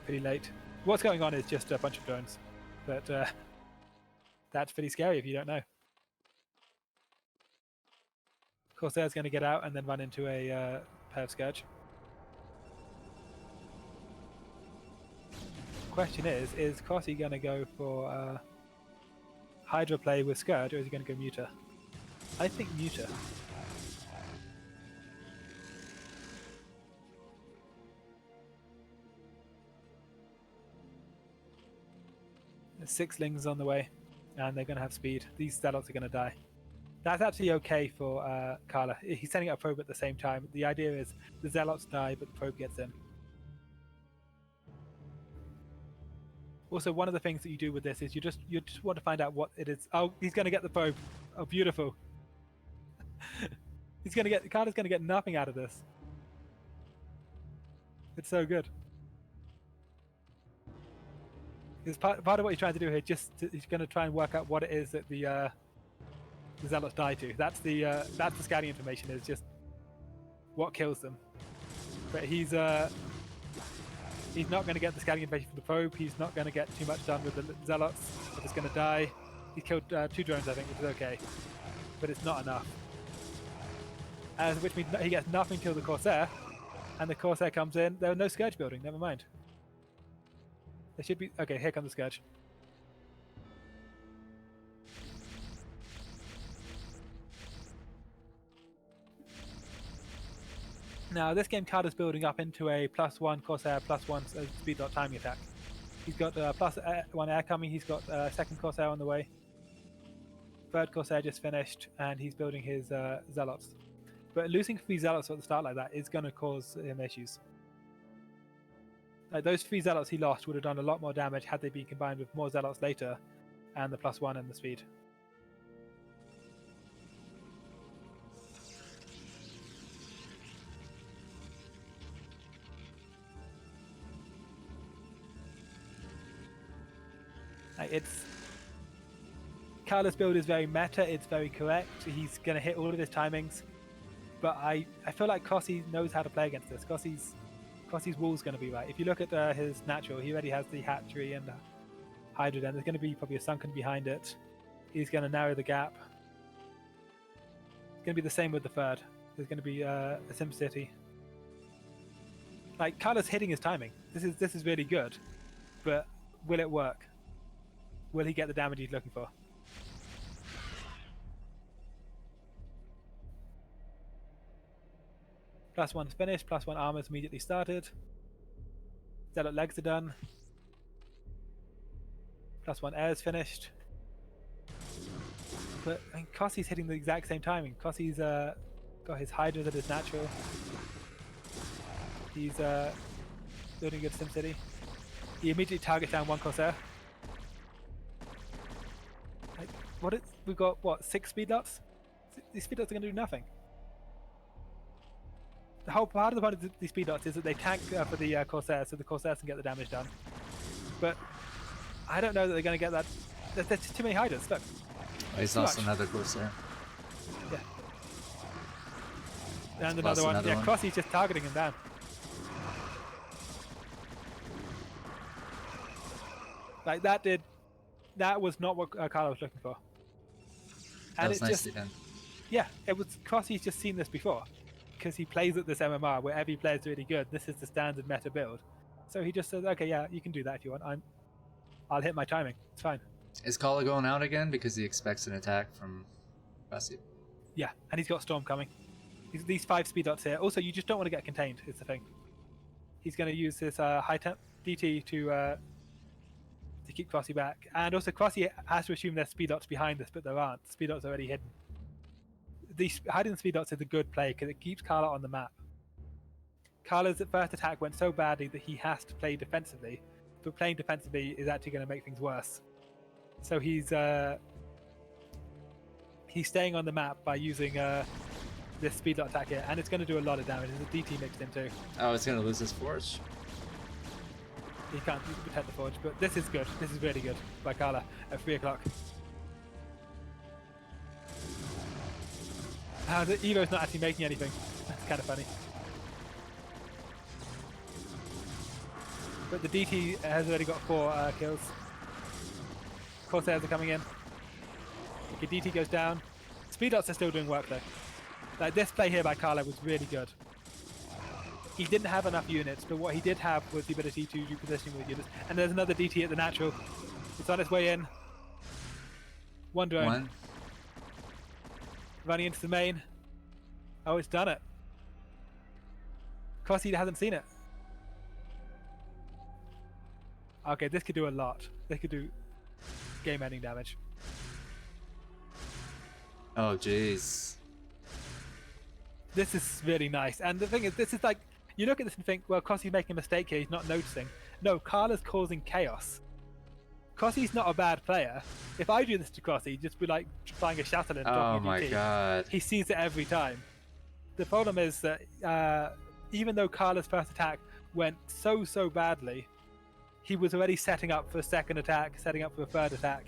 Speaker 2: pretty late. What's going on is just a bunch of drones, but that's pretty scary if you don't know. Corsair's going to get out and then run into a pair of Scourge. Question is Crossy going to go for Hydra play with Scourge, or is he going to go Muta? I think Muta. There's 6 lings on the way, and they're going to have speed. These Zealots are going to die. That's actually okay for Khala. He's sending out a probe at the same time. The idea is the Zealots die, but the probe gets in. Also, one of the things that you do with this is you just want to find out what it is. Oh, he's going to get the probe. Oh, beautiful. Khala's going to get nothing out of this. It's so good. It's part of what he's trying to do here. He's going to try and work out what it is that the Zealots die to. That's the scouting information. Is just what kills them. But he's not going to get the scouting information from the probe. He's not going to get too much done with the Zealots. They're just going to die. He's killed 2 drones, I think, which is okay. But it's not enough. Which means he gets nothing till the Corsair. And the Corsair comes in. There are no Scourge building, never mind. There should be... Okay, here comes the Scourge. Now, this game card is building up into a +1 Corsair, +1 speed dot timing attack. He's got +1 air coming, he's got second Corsair on the way. Third Corsair just finished, and he's building his Zealots. But losing 3 Zealots at the start like that is going to cause him issues. Like those 3 Zealots he lost would have done a lot more damage had they been combined with more Zealots later, and the +1 and the speed. Khala's build is very meta, it's very correct, he's going to hit all of his timings, but I feel like Crossy knows how to play against this. Crossy's wall's going to be right. If you look at his natural, he already has the hatchery and the Hydra, then there's going to be probably a sunken behind it. He's going to narrow the gap. It's going to be the same with the third. There's going to be a Sim City. Like, Khala's hitting his timing. This is really good, but will it work? Will he get the damage he's looking for? +1's finished, +1 armor's immediately started. Zealot legs are done. +1 air's finished. But I mean, Crossy's hitting the exact same timing. Crossy's got his Hydras at his natural. He's building a good SimCity. He immediately targets down 1 Corsair. Like, we've got what, 6 speed dots? These speed dots are going to do nothing. The whole part of the point of these speed dots is that they tank for the Corsair, so the Corsairs can get the damage done. But I don't know that they're going to get that. There's just too many Hydras. Look.
Speaker 1: He's lost another Corsair.
Speaker 2: Yeah. And another one. Yeah, Crossy's just targeting him down. Like that was not what Khala was looking for.
Speaker 1: And that was nicely done.
Speaker 2: Yeah, it was. Crossy's just seen this before, because he plays at this MMR where every player's really good. This is the standard meta build. So he just says, okay, yeah, you can do that if you want. I'll hit my timing. It's fine.
Speaker 1: Is Khala going out again because he expects an attack from Bassi?
Speaker 2: Yeah, and he's got Storm coming. These 5 speed dots here. Also, you just don't want to get contained, is the thing. He's going to use this high temp DT to keep Crossy back. And also, Crossy has to assume there's speed dots behind this, but there aren't. Speed dots are already hidden. hiding the speed dots is a good play because it keeps Khala on the map. Khala's first attack went so badly that he has to play defensively, but playing defensively is actually going to make things worse. So he's staying on the map by using this speed dot attack here, and it's going to do a lot of damage. There's a DT mixed in too.
Speaker 1: Oh, it's gonna lose his forge.
Speaker 2: He can't protect the forge, but this is good. This is really good by Khala at 3 o'clock. The Evo's not actually making anything. That's kind of funny. But the DT has already got 4 kills. Corsairs are coming in. Okay, DT goes down. Speed dots are still doing work though. Like this play here by Khala was really good. He didn't have enough units, but what he did have was the ability to do positioning with units. And there's another DT at the natural. It's on its way in. One drone.
Speaker 1: One.
Speaker 2: Running into the main. Oh, it's done it. Crossy hasn't seen it. Okay, this could do a lot. This could do game-ending damage.
Speaker 1: Oh, jeez.
Speaker 2: This is really nice. And the thing is, this is like, you look at this and think, well, Crossy's making a mistake here, he's not noticing. No, Khala's causing chaos. Crossy's not a bad player. If I do this to Crossy, he'd just be like flying a shuttle and
Speaker 1: Oh
Speaker 2: dropping a
Speaker 1: my
Speaker 2: DT.
Speaker 1: god.
Speaker 2: He sees it every time. The problem is that even though Khala's first attack went so badly, he was already setting up for a second attack, setting up for a third attack.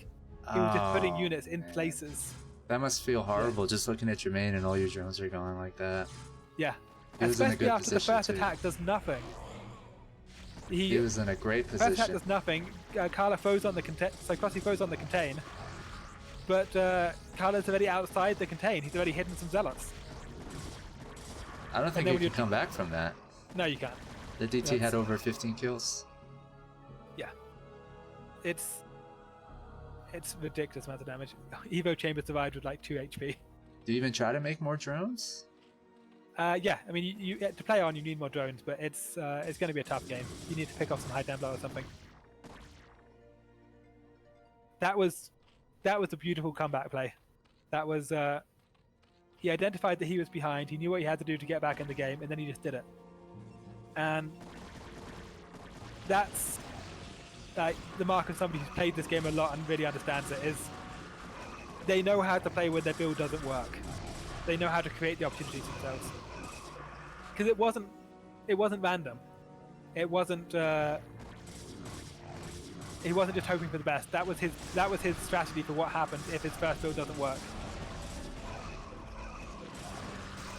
Speaker 2: He was just putting
Speaker 1: Oh,
Speaker 2: units in
Speaker 1: man.
Speaker 2: places.
Speaker 1: That must feel horrible just looking at your main and all your drones are going like that.
Speaker 2: Yeah.
Speaker 1: He was in a
Speaker 2: Especially
Speaker 1: good
Speaker 2: after the
Speaker 1: position
Speaker 2: first
Speaker 1: too.
Speaker 2: attack does nothing.
Speaker 1: He was in a great
Speaker 2: First attack
Speaker 1: position.
Speaker 2: does nothing. Khala throws on the contain, so Crossy throws on the contain. But Khala's already outside the contain. He's already hidden some zealots.
Speaker 1: I don't think
Speaker 2: then
Speaker 1: he
Speaker 2: when
Speaker 1: can
Speaker 2: you-
Speaker 1: come back from that.
Speaker 2: No, you can't.
Speaker 1: The DT had over 15 kills.
Speaker 2: Yeah. It's ridiculous amount of damage. Evo Chamber survived with like 2 HP.
Speaker 1: Do you even try to make more drones?
Speaker 2: Yeah, I mean, you to play on, you need more drones, but it's going to be a tough game. You need to pick off some high Templar or something. That was a beautiful comeback play. That was he identified that he was behind. He knew what he had to do to get back in the game, and then he just did it. And that's like the mark of somebody who's played this game a lot and really understands it. Is they know how to play when their build doesn't work. They know how to create the opportunities themselves. Because it wasn't random. It wasn't. He wasn't just hoping for the best. That was his strategy for what happens if his first build doesn't work.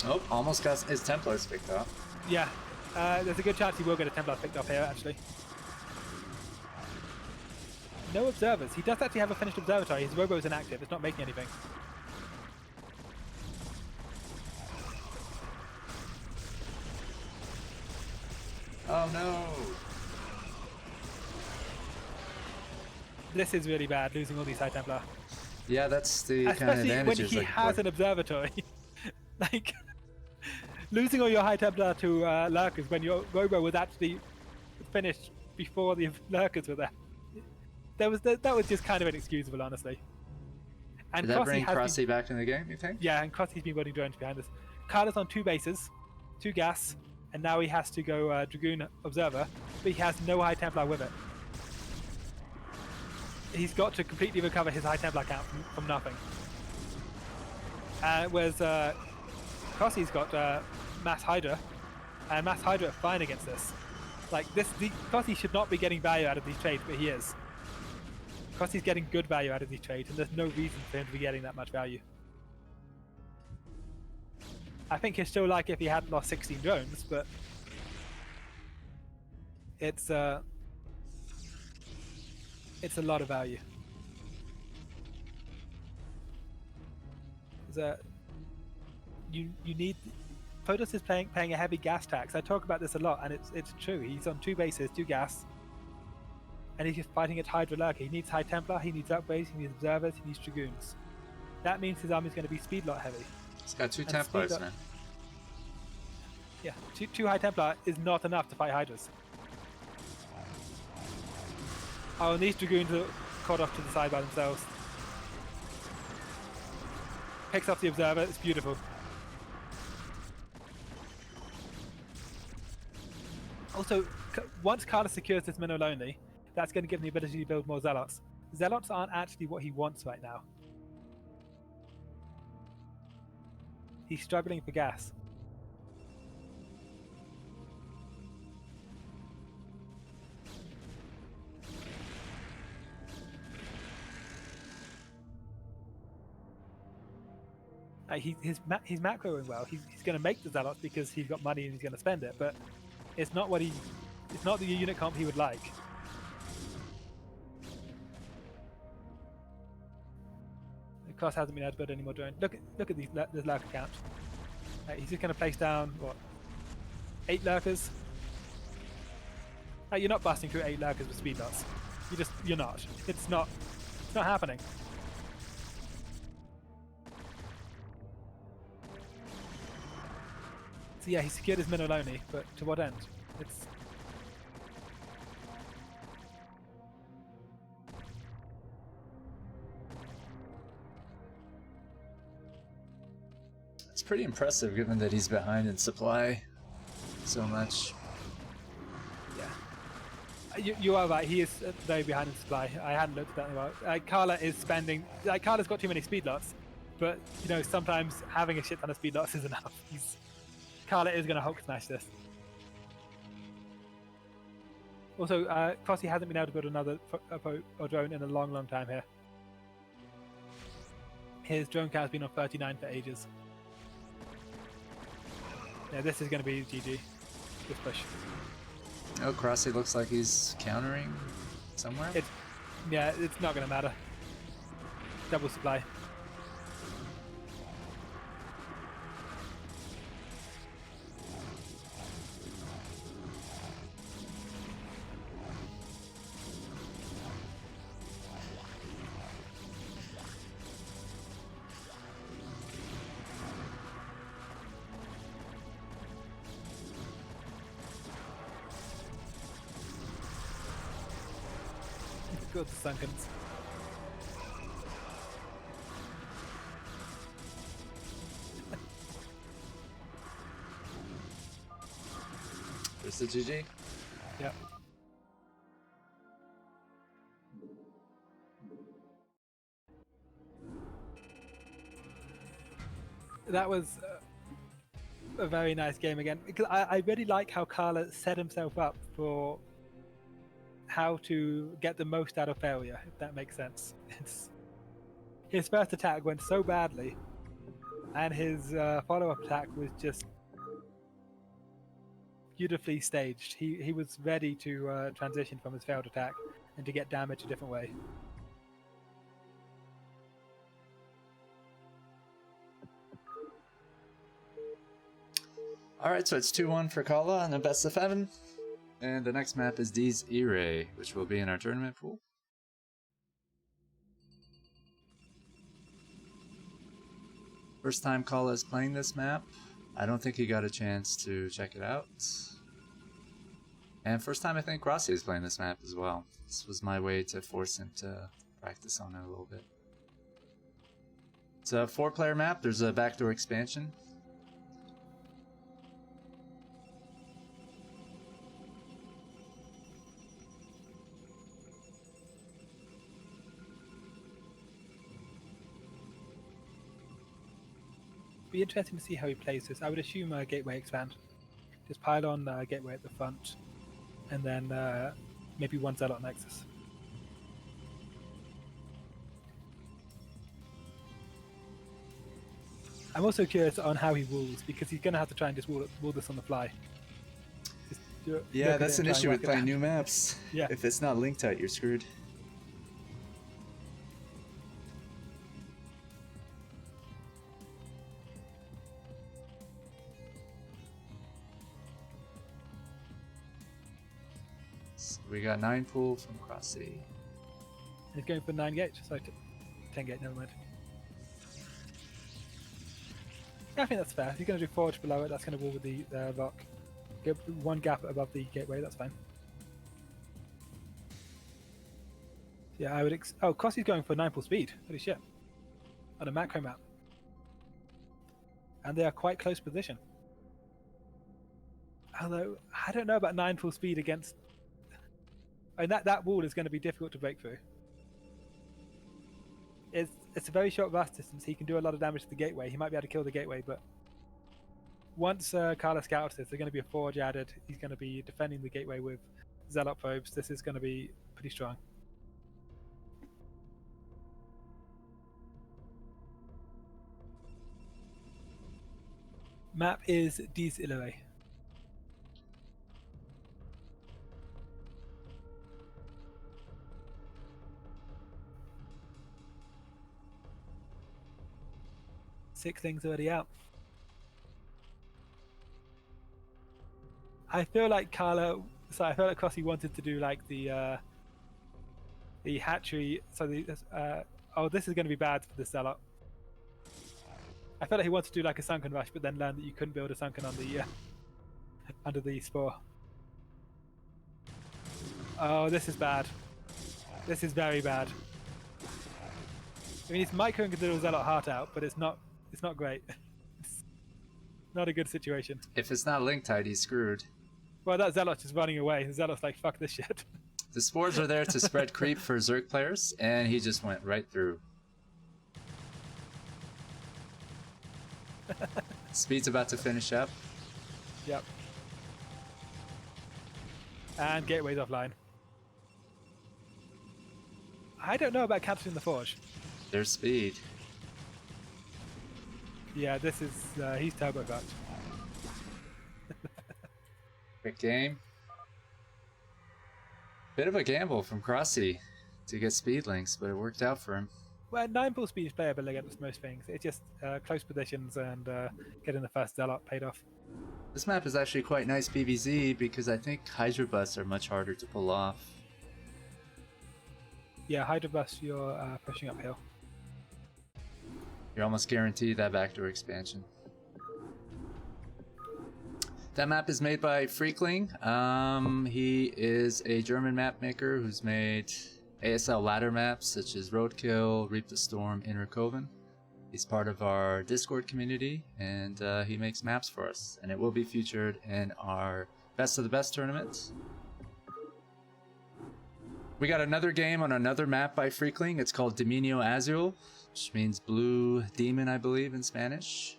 Speaker 1: Oh, almost got his Templars picked up.
Speaker 2: Yeah, there's a good chance he will get a Templar picked up here actually. No observers. He does actually have a finished observatory. His robo is inactive. It's not making anything.
Speaker 1: Oh no!
Speaker 2: This is really bad, losing all these High Templar.
Speaker 1: Yeah, that's the kind of
Speaker 2: Especially when
Speaker 1: advantages.
Speaker 2: he has an observatory. Like, losing all your High Templar to Lurkers when your robo was actually finished before the Lurkers were there. That was just kind of inexcusable, honestly. And
Speaker 1: Did that bring
Speaker 2: has been-
Speaker 1: Crossy back in the game, you think?
Speaker 2: Yeah, and Crossy's been building drones behind us. Khala's on 2 bases, 2 gas, and now he has to go Dragoon Observer, but he has no High Templar with it. He's got to completely recover his High Templar count from nothing. Whereas Crossy's got Mass Hydra, and Mass Hydra are fine against this. Like Crossy should not be getting value out of these trades, but he is. Crossy's getting good value out of these trades, and there's no reason for him to be getting that much value. I think he'd still like if he hadn't lost 16 drones, but it's a lot of value. You need. Protoss is paying a heavy gas tax. I talk about this a lot, and it's true. He's on 2 bases, 2 gas, and he's just fighting at Hydra Lurker. He needs High Templar, he needs upgrades, he needs observers, he needs dragoons. That means his army is going to be speed lot heavy.
Speaker 1: He's got 2
Speaker 2: And
Speaker 1: Templars,
Speaker 2: speed up.
Speaker 1: man.
Speaker 2: Yeah, two High Templar is not enough to fight Hydras. Oh, and these dragoons are caught off to the side by themselves. Picks off the observer. It's beautiful. Also, once Khala secures this minnow lonely, that's going to give him the ability to build more zealots. Zealots aren't actually what he wants right now. He's struggling for gas. He's macroing well. He's going to make the zealots because he's got money and he's going to spend it, but it's not it's not the unit comp he would like. The class hasn't been able to build any more drones. Look at this lurker count. He's just going to place down what, 8 lurkers. You're not busting through 8 lurkers with speed lots. You're not. It's not happening. So yeah, he secured his minnow lonely, but to what end?
Speaker 1: It's pretty impressive given that he's behind in supply so much.
Speaker 2: Yeah. You are right, he is very behind in supply. I hadn't looked at that in a while. Khala is spending... Khala's got too many speed lots, but sometimes having a shit ton of speed lots is enough. Khala is going to Hulk smash this. Also, Crossy hasn't been able to build another drone in a long time here. His drone count has been on 39 for ages. Yeah, this is going to be GG. This push.
Speaker 1: Oh, Crossy looks like he's countering somewhere.
Speaker 2: It's not going to matter. Double supply. Good to Sunkens.
Speaker 1: There's the GG.
Speaker 2: Yeah. That was a very nice game again, because I really like how Khala set himself up for how to get the most out of failure, if that makes sense. His first attack went so badly, and his follow-up attack was just beautifully staged. He was ready to transition from his failed attack and to get damage a different way.
Speaker 1: Alright, so it's 2-1 for Khala on the best of 7. And the next map is D's E-Ray, which will be in our tournament pool. First time Khala is playing this map. I don't think he got a chance to check it out. And first time I think Rossi is playing this map as well. This was my way to force him to practice on it a little bit. It's a 4-player map. There's a backdoor expansion.
Speaker 2: Be interesting to see how he plays this. I would assume gateway expand. Just pile on gateway at the front, and then maybe one zealot nexus. I'm also curious on how he rules, because he's going to have to try and just rule this on the fly.
Speaker 1: Yeah, that's an issue with playing new maps.
Speaker 2: Yeah.
Speaker 1: If it's not linked out, you're screwed. We got 9 pool from Crossy.
Speaker 2: He's going for 9 gate, so 10 gate, never mind. Yeah, I think that's fair. If you're going to do forge below it, that's going to wall with the rock. Get one gap above the gateway, that's fine. Yeah, I would. Oh, Crossy's going for 9 pool speed. Holy shit! On a macro map. And they are quite close position. Although, I don't know about 9 full speed against... I mean, that wall is going to be difficult to break through. It's a very short blast distance. He can do a lot of damage to the gateway. He might be able to kill the gateway, but once Khala scouts this, there's going to be a forge added. He's going to be defending the gateway with Zealot probes. This is going to be pretty strong. Map is Dies Irae. Six things already out. I feel like Khala. So I feel like Crossy wanted to do like the hatchery. So oh, this is going to be bad for the Zealot. I felt like he wanted to do like a sunken rush, but then learned that you couldn't build a sunken on the under the spore. Oh, this is bad. This is very bad. I mean, it's micro and consider Zealot heart out, but it's not great. It's not a good situation.
Speaker 1: If it's not link tied, he's screwed.
Speaker 2: Well, that Zealot's just running away. The Zealot's like, fuck this shit.
Speaker 1: The spores are there to spread creep for Zerg players, and he just went right through. Speed's about to finish up.
Speaker 2: Yep. And gateway's offline. I don't know about capturing the forge.
Speaker 1: There's speed.
Speaker 2: Yeah, this is he's turbo fucked.
Speaker 1: Quick game. Bit of a gamble from Crossy to get speed links, but it worked out for him.
Speaker 2: Well, 9 full speed is playable against most things. It's just close positions and getting the first Zealot paid off.
Speaker 1: This map is actually quite nice PvZ because I think Hydra Busts are much harder to pull off.
Speaker 2: Yeah, Hydra Bus, you're pushing uphill.
Speaker 1: You're almost guaranteed that backdoor expansion. That map is made by Freakling. He is a German map maker who's made ASL ladder maps such as Roadkill, Reap the Storm, Inner Coven. He's part of our Discord community, and he makes maps for us. And it will be featured in our Best of the Best tournament. We got another game on another map by Freakling. It's called Dominio Azul, which means blue demon, I believe, in Spanish.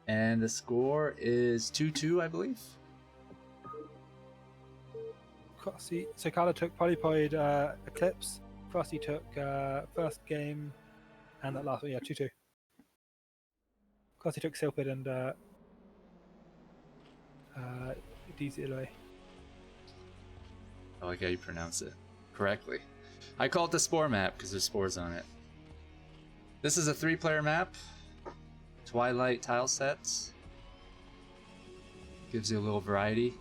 Speaker 1: And the score is 2-2, I believe.
Speaker 2: Crossy, so Khala took Polypoid Eclipse. Crossy took first game, and that last one, yeah, 2-2. Crossy took Silpid and Dies Irae.
Speaker 1: I like how you pronounce it correctly. I call it the Spore map because there's spores on it. This is a 3-player map. Twilight tile sets. Gives you a little variety.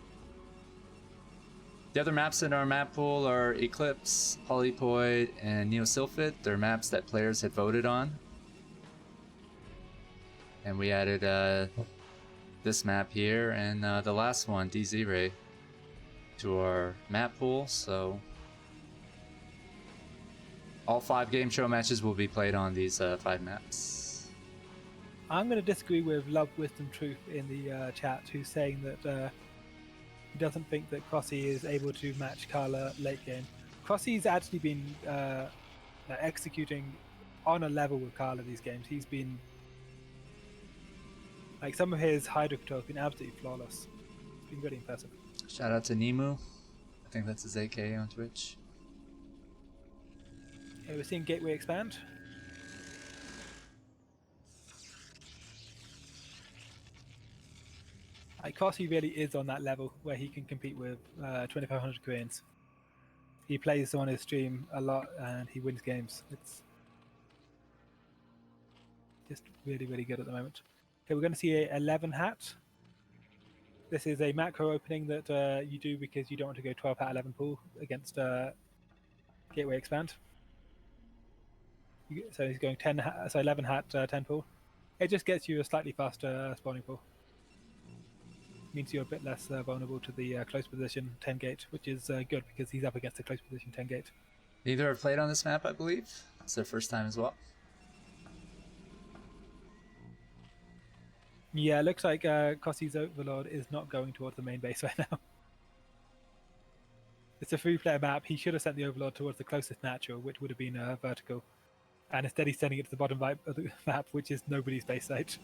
Speaker 1: The other maps in our map pool are Eclipse, Polypoid, and Neosylphid. They're maps that players had voted on. And we added this map here and the last one, Dies Irae, to our map pool. So all 5 game show matches will be played on these 5 maps.
Speaker 2: I'm going to disagree with Love, Wisdom, Truth in the chat, who's saying that he doesn't think that Crossy is able to match Khala late game. Crossy's actually been executing on a level with Khala these games. He's been like, some of his Hydra control has been absolutely flawless. It's been really impressive.
Speaker 1: Shout out to Nemu. I think that's his AK on Twitch.
Speaker 2: Okay, we're seeing Gateway expand. Crossy really is on that level where he can compete with 2500 Koreans. He plays on his stream a lot and he wins games. It's just really, really good at the moment. Okay, we're going to see a 11 hat. This is a macro opening that you do because you don't want to go 12 hat 11 pool against Gateway expand. So he's going 10 hat, so 11 hat 10 pool. It just gets you a slightly faster spawning pool. Means you're a bit less vulnerable to the close position 10 gate, which is good because he's up against the close position 10 gate.
Speaker 1: Neither have played on this map, I believe. It's their first time as well.
Speaker 2: Yeah, it looks like Kossi's Overlord is not going towards the main base right now. It's a 3-player map. He should have sent the Overlord towards the closest natural, which would have been vertical. And instead he's sending it to the bottom of the map, which is nobody's base site.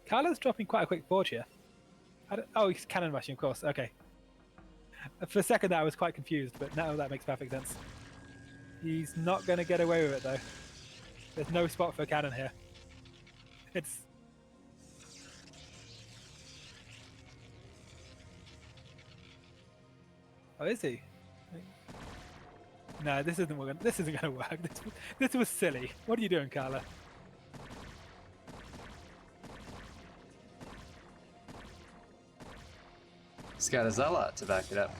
Speaker 2: Khala's dropping quite a quick forge here. Oh, he's cannon rushing, of course. Okay. For a second there, I was quite confused, but now that makes perfect sense. He's not going to get away with it, though. There's no spot for a cannon here. It's... Oh, is he? No, this isn't going to work. This was silly. What are you doing, Khala?
Speaker 1: He's got a Zealot to back it up.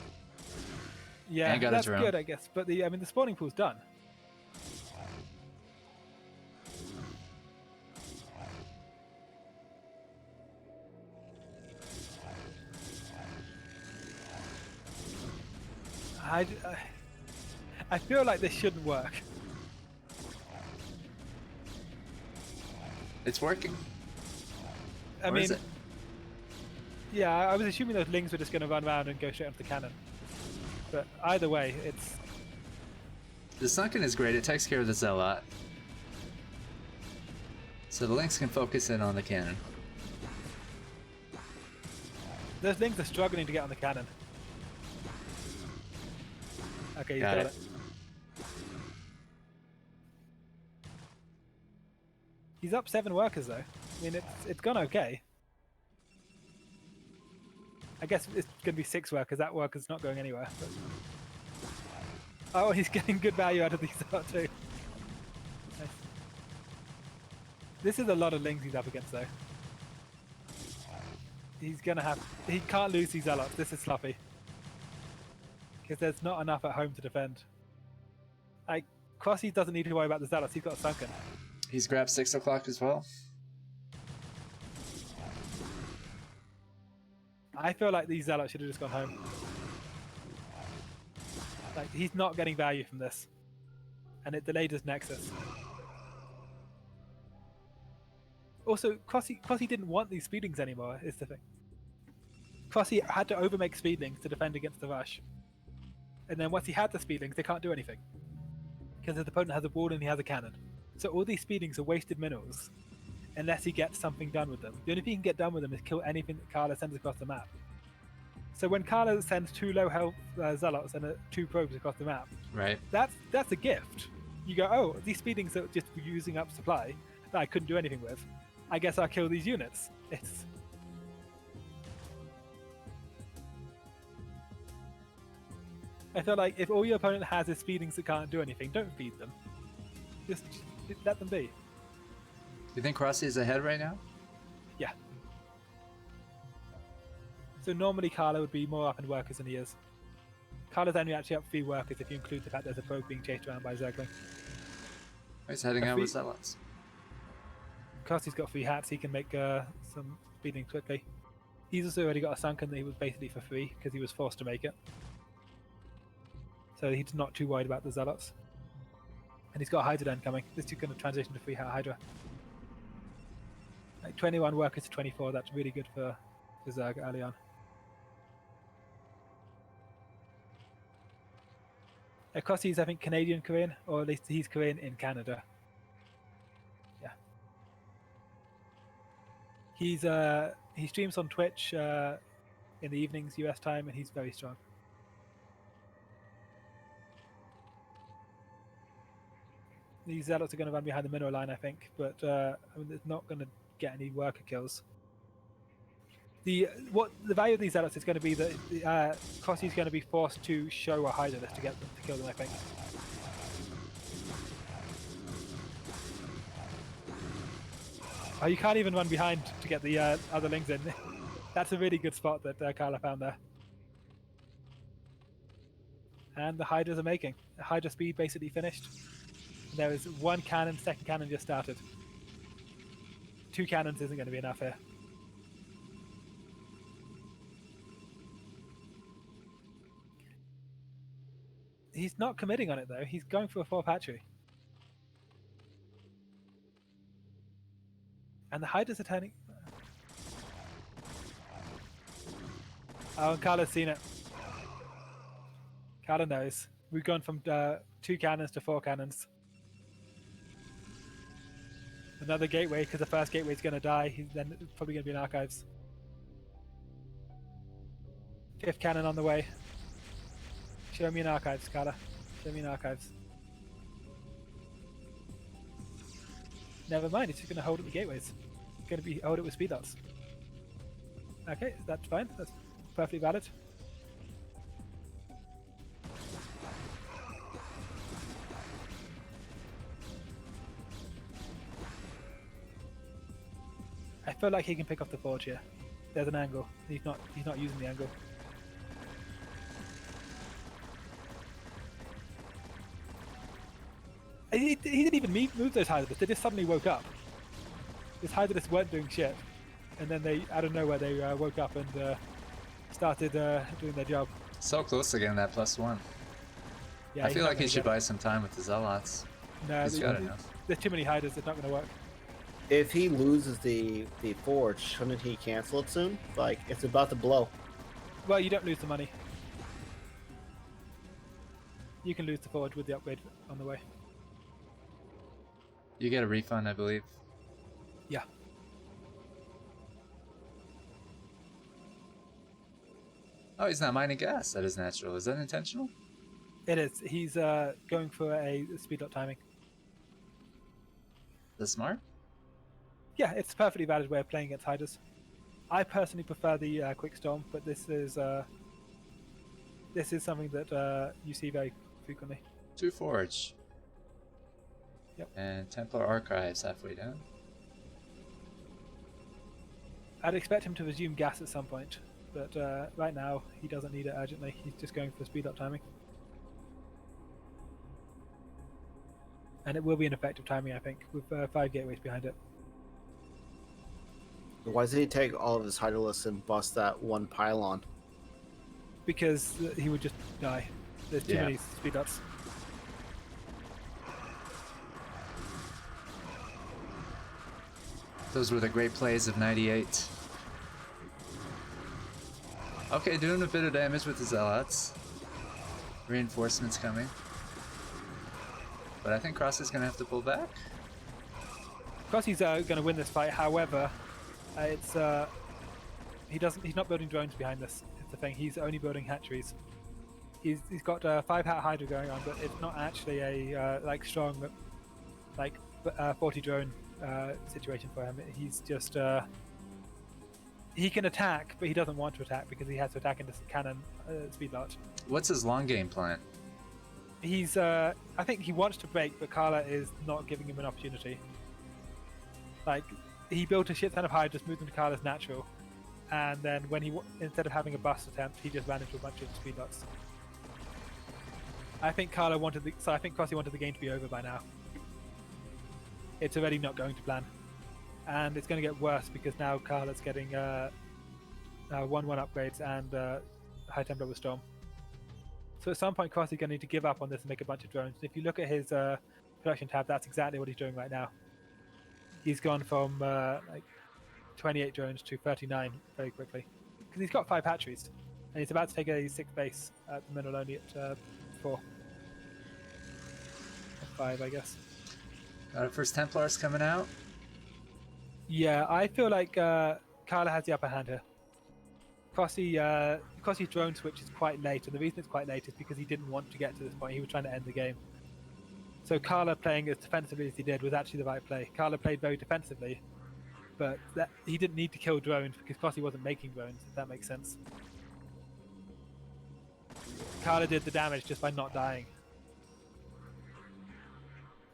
Speaker 2: Yeah,
Speaker 1: and got
Speaker 2: that's
Speaker 1: a drone.
Speaker 2: good, I guess. But the spawning pool's done. I feel like this shouldn't work.
Speaker 1: It's working.
Speaker 2: I
Speaker 1: Or
Speaker 2: mean,
Speaker 1: is it?
Speaker 2: yeah, I was assuming those lings were just going to run around and go straight onto the cannon. But either way, it's...
Speaker 1: The Sunken is great. It takes care of the Zealot. So the Lynx can focus in on the cannon.
Speaker 2: Those lings are struggling to get on the cannon. Okay, he's got it. He's up 7 workers though. I mean, it's gone okay. I guess it's going to be 6 workers. That worker's not going anywhere. But... Oh, he's getting good value out of these too. Nice. This is a lot of lings he's up against though. He's going to have... He can't lose these Zealots. This is sloppy. Because there's not enough at home to defend. Like, Crossy doesn't need to worry about the Zealots. He's got Sunken.
Speaker 1: He's grabbed 6 o'clock as well.
Speaker 2: I feel like these Zealots should have just gone home. Like, he's not getting value from this. And it delayed his Nexus. Also, Crossy didn't want these speedlings anymore, is the thing. Crossy had to overmake speedlings to defend against the rush. And then once he had the speedlings, they can't do anything. Because his opponent has a wall and he has a cannon. So all these speedlings are wasted minerals. Unless he gets something done with them. The only thing he can get done with them is kill anything that Khala sends across the map. So when Khala sends 2 low health Zealots and 2 probes across the map,
Speaker 1: Right.
Speaker 2: that's a gift. You go, oh, these speedlings are just using up supply that I couldn't do anything with. I guess I'll kill these units. It's... I feel like if all your opponent has is speedlings that can't do anything, don't feed them. Just let them be.
Speaker 1: Do you think Crossy is ahead right now?
Speaker 2: Yeah. So normally Khala would be more up in workers than he is. Khala's only actually up 3 workers if you include the fact there's a probe being chased around by Zergling.
Speaker 1: He's heading out with Zealots.
Speaker 2: Crossy's got 3 hats, he can make some speeding quickly. He's also already got a Sunken that he was basically for free because he was forced to make it. So he's not too worried about the Zealots. And he's got a Hydra Den coming. This is going to transition to 3 hat Hydra. Like 21 workers to 24, that's really good for Zerg early on. Of course, he's, I think, Canadian Korean, or at least he's Korean in Canada. Yeah. He streams on Twitch in the evenings US time, and he's very strong. These Zealots are going to run behind the mineral line, I think, but I mean, it's not going to get any worker kills. The value of these Zealots is going to be that Crossy's going to be forced to show a Hydra list to get them to kill them, I think. Oh, you can't even run behind to get the other lings in. That's a really good spot that Khala found there. And the Hydras are making. The Hydra speed basically finished. There is 1 cannon, 2nd cannon just started. 2 cannons isn't going to be enough here. He's not committing on it though, he's going for a 4th hatchery. And the Hydras are turning. Oh, and Kala's seen it. Kala knows. We've gone from 2 cannons to 4 cannons. Another gateway, because the first gateway is going to die. He's then probably going to be in archives. 5th cannon on the way. Show me in archives, Kala. Show me in archives. Never mind, it's just going to hold at the gateways. It's going to be hold it with speed dots. Okay, that's fine. That's perfectly valid. I feel like he can pick off the forge here. There's an angle. He's not using the angle. He didn't even move those Hydras. They just suddenly woke up. These Hydras weren't doing shit, and then they, out of nowhere, they woke up and started doing their job.
Speaker 1: So close to getting that +1.
Speaker 2: Yeah,
Speaker 1: I feel like he should buy some time with the Zealots.
Speaker 2: No,
Speaker 1: He's got enough.
Speaker 2: There's too many Hydras. It's not going to work.
Speaker 4: If he loses the forge, shouldn't he cancel it soon? Like, it's about to blow.
Speaker 2: Well, you don't lose the money. You can lose the forge with the upgrade on the way.
Speaker 1: You get a refund, I believe.
Speaker 2: Yeah.
Speaker 1: Oh, he's not mining gas. That is natural. Is that intentional?
Speaker 2: It is. He's going for a speed up timing.
Speaker 1: That's smart.
Speaker 2: Yeah, it's a perfectly valid way of playing against Hydras. I personally prefer the quick storm, but this is something that you see very frequently.
Speaker 1: 2 forge.
Speaker 2: Yep.
Speaker 1: And Templar Archives halfway down.
Speaker 2: I'd expect him to resume gas at some point, but right now he doesn't need it urgently. He's just going for speed up timing. And it will be an effective timing, I think, with 5 gateways behind it.
Speaker 4: Why doesn't he take all of his Hydralists and bust that one pylon?
Speaker 2: Because he would just die. There's too many speed ups.
Speaker 1: Those were the great plays of 98. Okay, doing a bit of damage with the Zealots. Reinforcements coming. But I think Cross is going to have to pull back.
Speaker 2: Crossy's going to win this fight. However, it's he's not building drones behind this. It's the thing. He's only building hatcheries. He's got 5 hat Hydra going on, but it's not actually a like strong 40 drone situation for him. He's just he can attack, but he doesn't want to attack because he has to attack into cannon speed lot.
Speaker 1: What's his long game plan?
Speaker 2: He's I think he wants to break, but Khala is not giving him an opportunity. Like, he built a shit ton of Hydras, moved them to Kala's natural, and then when he instead of having a bust attempt, he just ran into a bunch of speed lots. I think Khala wanted I think Crossy wanted the game to be over by now. It's already not going to plan, and it's going to get worse because now Khala's getting 1/1 upgrades and High Templar with Storm. So at some point, Crossy's going to need to give up on this and make a bunch of drones. If you look at his production tab, that's exactly what he's doing right now. He's gone from like 28 drones to 39 very quickly because he's got 5 hatcheries and he's about to take a 6th base at the minute, only at 4 or 5, I guess.
Speaker 1: Got our first Templars coming out.
Speaker 2: Yeah, I feel like Khala has the upper hand here. Crossy's drone switch is quite late, and the reason it's quite late is because he didn't want to get to this point. He was trying to end the game. So Khala playing as defensively as he did was actually the right play. Khala played very defensively, but he didn't need to kill drones because Crossy wasn't making drones, if that makes sense. Khala did the damage just by not dying.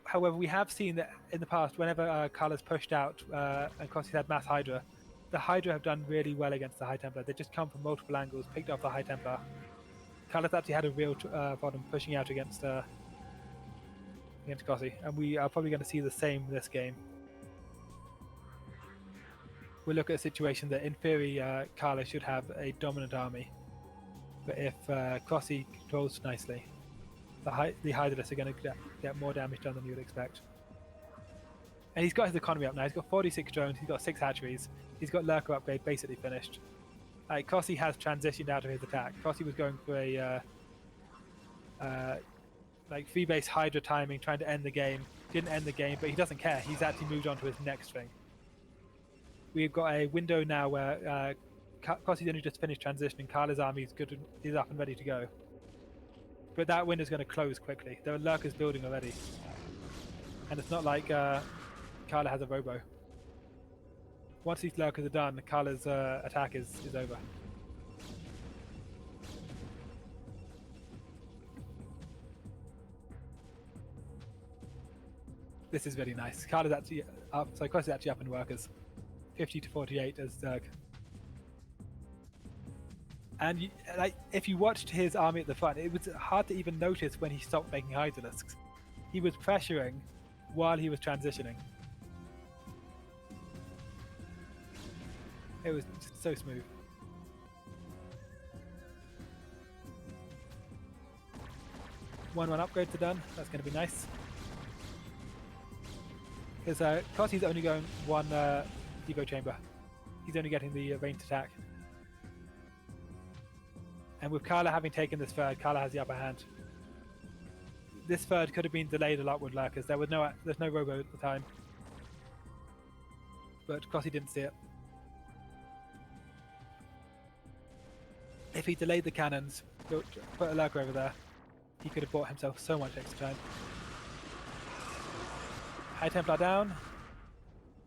Speaker 2: However, we have seen that in the past, whenever Khala's pushed out and Crossy's had mass Hydra, the Hydra have done really well against the High Templar. They just come from multiple angles, picked off the High Templar. Khala's actually had a real problem pushing out against Crossy, and we are probably going to see the same this game. We'll look at a situation that, in theory, Khala should have a dominant army, but if Crossy controls nicely, the Hydralists are going to get more damage done than you would expect. And he's got his economy up now. He's got 46 drones. He's got 6 hatcheries. He's got Lurker upgrade basically finished. Kossi has transitioned out of his attack. Kossi was going for a like fee-based Hydra timing, trying to end the game. Didn't end the game, but he doesn't care. He's actually moved on to his next thing. We've got a window now where Kossi's only just finished transitioning. Khala's army is up and ready to go. But that window's going to close quickly. There are lurkers building already. And it's not like Khala has a robo. Once these lurkers are done, Khala's attack is over. This is really nice. Khala's actually up, so Kossi's actually up in workers. 50 to 48 as Zerg. And if you watched his army at the front, it was hard to even notice when he stopped making Hydralisks. He was pressuring while he was transitioning. It was just so smooth. One upgrades are done. That's going to be nice. Because Kossi's only going one Devo chamber. He's only getting the ranged attack. And with Khala having taken this third, Khala has the upper hand. This third could have been delayed a lot with lurkers. There's no robo at the time. But Kossi didn't see it. If he delayed the cannons, put a lurker over there, he could have bought himself so much extra time. High Templar down,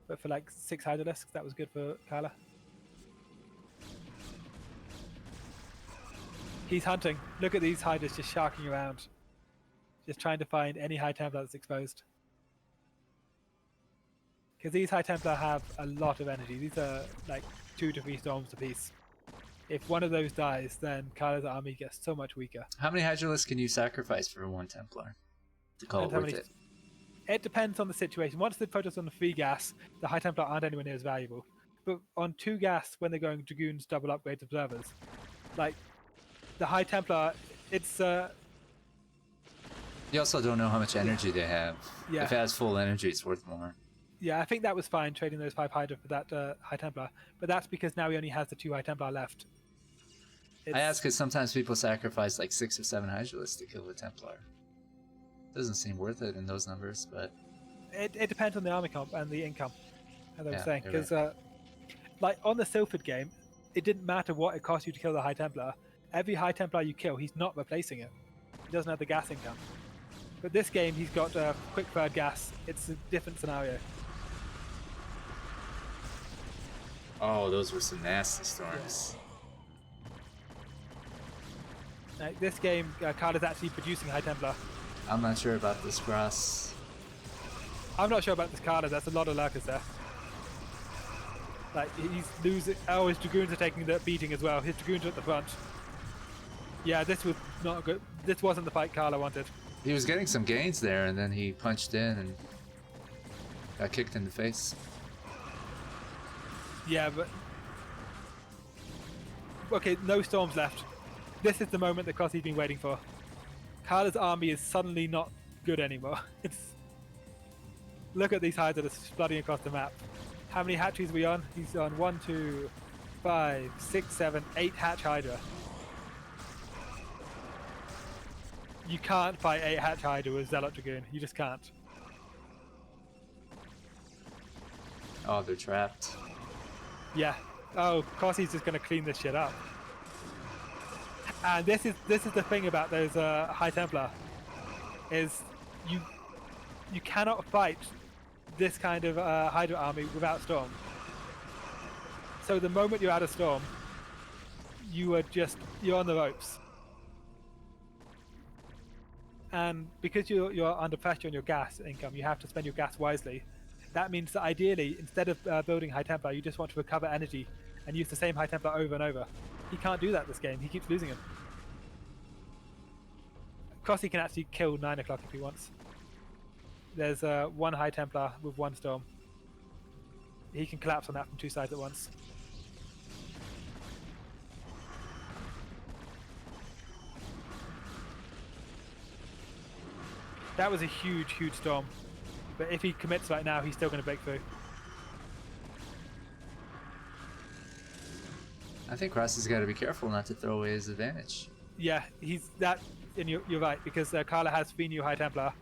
Speaker 2: but for like 6 Hydralisks, that was good for Khala. He's hunting. Look at these Hydras just sharking around. Just trying to find any High Templar that's exposed. Because these High Templar have a lot of energy. These are like 2 to 3 storms apiece. If one of those dies, then Khala's army gets so much weaker.
Speaker 1: How many Hydralisks can you sacrifice for 1 Templar to call it worth it?
Speaker 2: It depends on the situation. Once they focus on the 3 gas, the High Templar aren't anywhere near as valuable. But on 2 gas, when they're going Dragoons, double upgrades, observers, like the High Templar, it's
Speaker 1: You also don't know how much energy they have.
Speaker 2: Yeah.
Speaker 1: If it has full energy, it's worth more.
Speaker 2: Yeah, I think that was fine trading those 5 Hydra for that High Templar. But that's because now he only has the 2 High Templar left.
Speaker 1: I ask because sometimes people sacrifice like 6 or 7 Hydralisks to kill a Templar. Doesn't seem worth it in those numbers, but
Speaker 2: it depends on the army comp and the income, as I was
Speaker 1: Yeah,
Speaker 2: saying.
Speaker 1: you're
Speaker 2: Because like on the Silphid game, it didn't matter what it cost you to kill the High Templar. Every High Templar you kill, he's not replacing it. He doesn't have the gas income. But this game, he's got quick third gas. It's a different scenario.
Speaker 1: oh, those were some nasty storms.
Speaker 2: Like, this game, Khala's actually producing High Templar.
Speaker 1: I'm not sure about this cross.
Speaker 2: I'm not sure about this Khala. That's a lot of lurkers there. Like, he's losing. Oh, his Dragoons are taking the beating as well. His Dragoons are at the front. Yeah, this was not good. This wasn't the fight Khala wanted.
Speaker 1: He was getting some gains there, and then he punched in and got kicked in the face.
Speaker 2: Yeah, but okay, no storms left. This is the moment that Kossi's been waiting for. Khala's army is suddenly not good anymore. Look at these Hydra that's flooding across the map. How many hatcheries are we on? He's on 1, 2, 5, 6, 7, 8 hatch Hydra. You can't fight 8 hatch Hydra with Zealot Dragoon. You just can't.
Speaker 1: Oh, they're trapped.
Speaker 2: Yeah. Oh, Kossi's just gonna clean this shit up. And this is the thing about those High Templar, is you cannot fight this kind of Hydra army without Storm. So the moment you're out of Storm, you're on the ropes. And because you're under pressure on your gas income, you have to spend your gas wisely. That means that ideally, instead of building High Templar, you just want to recover energy and use the same High Templar over and over. He can't do that this game. He keeps losing him. Kossi can actually kill 9 o'clock if he wants. There's 1 High Templar with 1 Storm. He can collapse on that from 2 sides at once. That was a huge, huge storm. But if he commits right now, he's still going to break through.
Speaker 1: I think Cross has got to be careful not to throw away his advantage.
Speaker 2: Yeah, he's that, and you're right, because Khala has 3 new High Templar.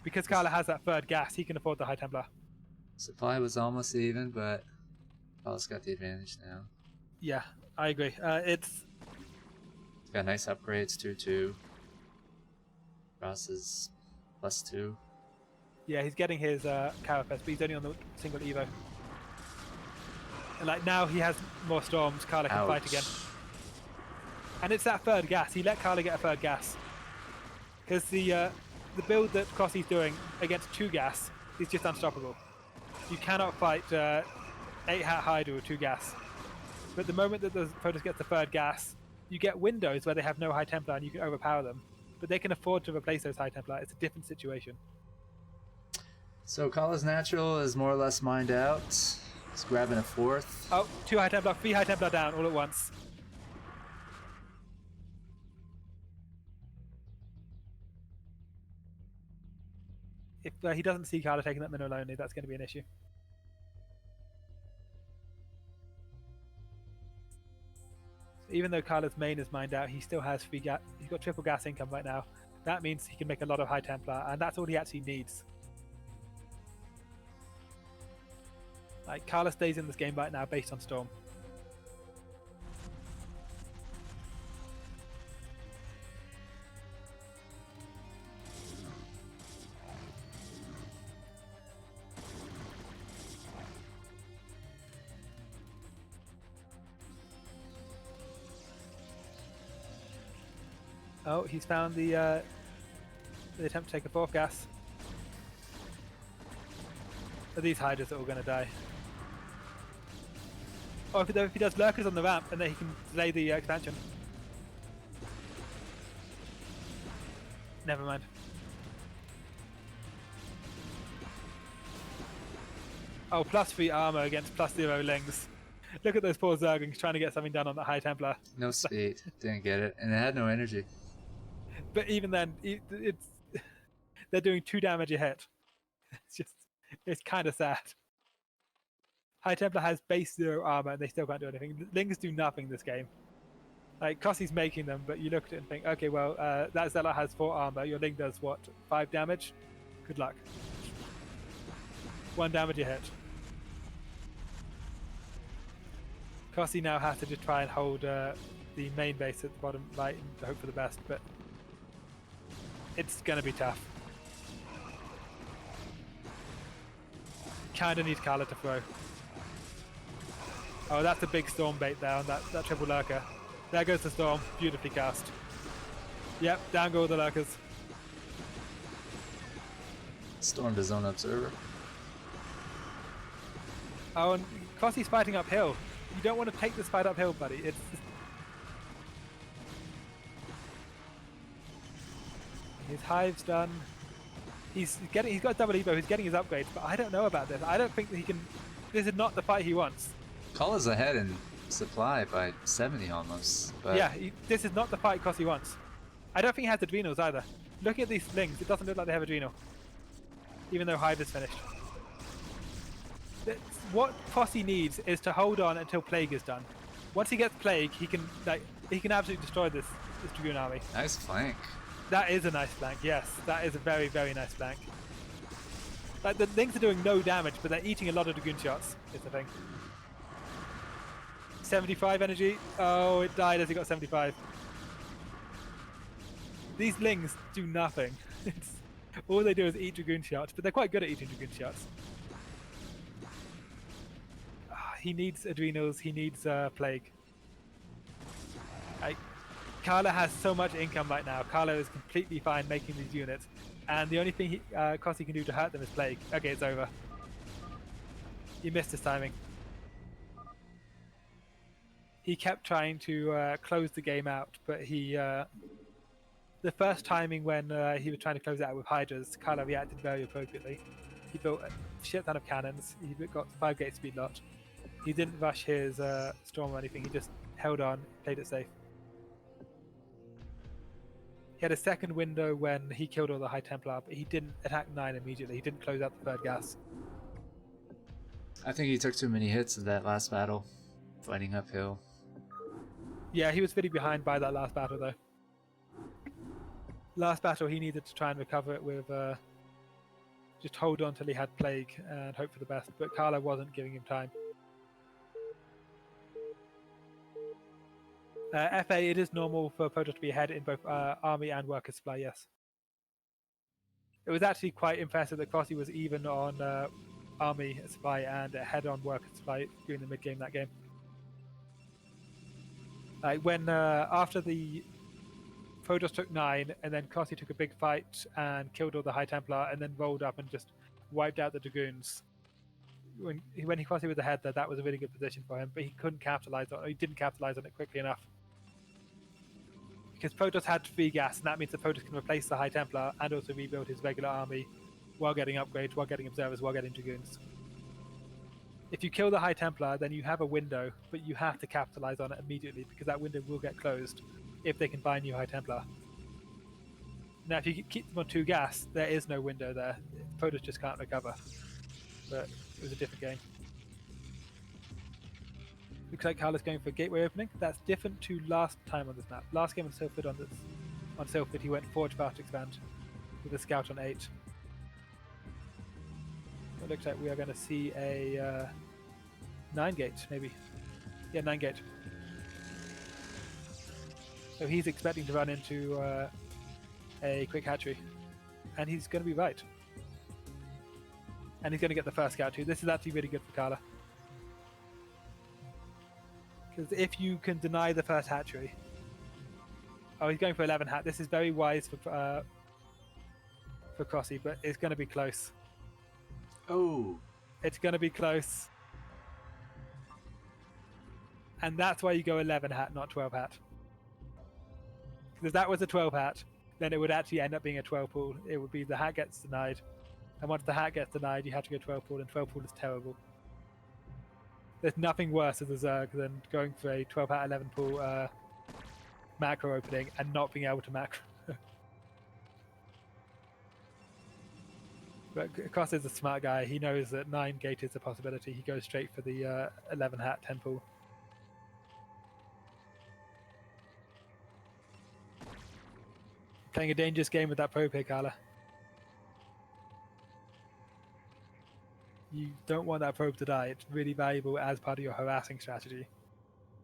Speaker 2: Because Khala has that third gas, he can afford the High Templar.
Speaker 1: Supply was almost even, but Paul's got the advantage now.
Speaker 2: Yeah, I agree. It's
Speaker 1: He's got nice upgrades too. Cross is +2.
Speaker 2: yeah, he's getting his Carapace, but he's only on the single Evo. And like now he has more storms, Khala can fight again. And it's that third gas. He let Khala get a third gas. Because the build that Crossy's doing against 2 gas is just unstoppable. You cannot fight 8-hat Hydra with 2 gas. But the moment that the Protoss gets the third gas, you get windows where they have no High Templar and you can overpower them. But they can afford to replace those High Templar. It's a different situation.
Speaker 1: So Khala's natural is more or less mined out. He's grabbing a 4th.
Speaker 2: Oh, 2 High Templar, 3 High Templar down all at once. If he doesn't see Khala taking that mineral only, that's going to be an issue. Even though Khala's main is mined out, he still has 3 gas. He's got triple gas income right now. That means he can make a lot of High Templar, and that's all he actually needs. Like, Khala stays in this game right now based on Storm. Oh, he's found the attempt to take a 4th gas. Are these Hydras that are all going to die? Oh, if he does Lurkers on the ramp, and then he can delay the expansion. Never mind. Oh, +3 armor against +0 Lings. Look at those poor Zerglings trying to get something done on the High Templar.
Speaker 1: No speed. Didn't get it. And it had no energy.
Speaker 2: But even then, they're doing 2 damage a hit. It's kind of sad. High Templar has base 0 armor and they still can't do anything. Lings do nothing this game. Like, Crossy's making them, but you look at it and think, okay, well, that Zealot has 4 armor. Your Ling does what? 5 damage? Good luck. 1 damage a hit. Crossy now has to just try and hold the main base at the bottom right and hope for the best, but it's going to be tough. Kind of need Khala to throw. Oh, that's a big storm bait there on that triple lurker. There goes the storm. Beautifully cast. Yep, down go all the lurkers.
Speaker 1: Stormed his own observer.
Speaker 2: Oh, and Crossy's fighting uphill. You don't want to take this fight uphill, buddy. It's his hive's done. He's got double Evo. He's getting his upgrades, but I don't know about this. I don't think that he can. This is not the fight he wants.
Speaker 1: Khala's ahead in supply by 70 almost. But
Speaker 2: Yeah, this is not the fight Crossy wants. I don't think he has adrenals either. Looking at these Lings, it doesn't look like they have adrenal. Even though Hive is finished. What Crossy needs is to hold on until Plague is done. Once he gets Plague, he can absolutely destroy this Dragoon army.
Speaker 1: nice flank.
Speaker 2: That is a nice flank, yes. That is a very, very nice flank. Like, the Lings are doing no damage, but they're eating a lot of Dragoon shots, is the thing. 75 energy. Oh, it died as he got 75. These Lings do nothing. All they do is eat Dragoon shots, but they're quite good at eating Dragoon shots. He needs adrenals, he needs Plague. Khala has so much income right now. Khala is completely fine making these units, and the only thing Crossy can do to hurt them is Plague. Okay, it's over. He missed his timing. He kept trying to close the game out, but the first timing when he was trying to close it out with Hydras, Khala reacted very appropriately. He built a shit ton of cannons. He got 5 gate speed lot. He didn't rush his storm or anything. He just held on, played it safe. had a second window when he killed all the High Templar, but he didn't attack 9 immediately. He didn't close out the third gas.
Speaker 1: I think he took too many hits in that last battle, fighting uphill.
Speaker 2: Yeah, he was really behind by that last battle, though. Last battle, he needed to try and recover it with just hold on till he had Plague and hope for the best, but Khala wasn't giving him time. FA, it is normal for Protoss to be ahead in both army and worker supply, yes. It was actually quite impressive that Crossy was even on army supply and ahead on worker supply during the mid game that game. Like when after the Protoss took 9 and then Crossy took a big fight and killed all the High Templar and then rolled up and just wiped out the Dragoons. When Crossy was ahead there, that was a really good position for him, but he couldn't capitalize on it. He didn't capitalize on it quickly enough. Because Protoss had 3 gas, and that means that Protoss can replace the High Templar and also rebuild his regular army while getting upgrades, while getting observers, while getting Dragoons. If you kill the High Templar, then you have a window, but you have to capitalize on it immediately because that window will get closed if they can buy new High Templar. Now, if you keep them on 2 gas, there is no window there. Protoss just can't recover. But it was a different game. Looks like Khala's going for a gateway opening. That's different to last time on this map. Last game on Silphid on Silphid, he went Forge Fast Expand with a scout on 8. It looks like we are going to see a 9 gate, maybe. Yeah, 9 gate. So he's expecting to run into a quick hatchery. And he's going to be right. And he's going to get the first scout too. This is actually really good for Khala. Because if you can deny the first hatchery... Oh, he's going for 11 hat. This is very wise for Crossy, but it's going to be close.
Speaker 1: Oh!
Speaker 2: It's going to be close. And that's why you go 11 hat, not 12 hat. Because if that was a 12 hat, then it would actually end up being a 12 pool. It would be the hat gets denied. And once the hat gets denied, you have to go 12 pool, and 12 pool is terrible. There's nothing worse as a Zerg than going for a 12 hat 11 pool macro opening and not being able to macro. But Cross is a smart guy. He knows that 9 gate is a possibility. He goes straight for the 11 hat 10 pool. Playing a dangerous game with that probe here, Khala. You don't want that probe to die. It's really valuable as part of your harassing strategy.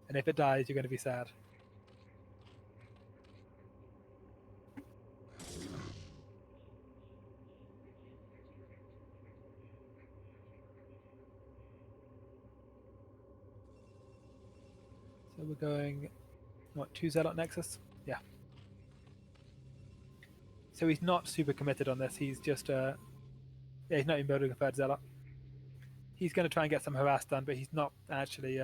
Speaker 2: And if it dies, you're going to be sad. So we're going, what, 2 Zealot Nexus? Yeah. So he's not super committed on this. He's just, yeah, he's not even building a 3rd Zealot. He's going to try and get some harass done, but he's not actually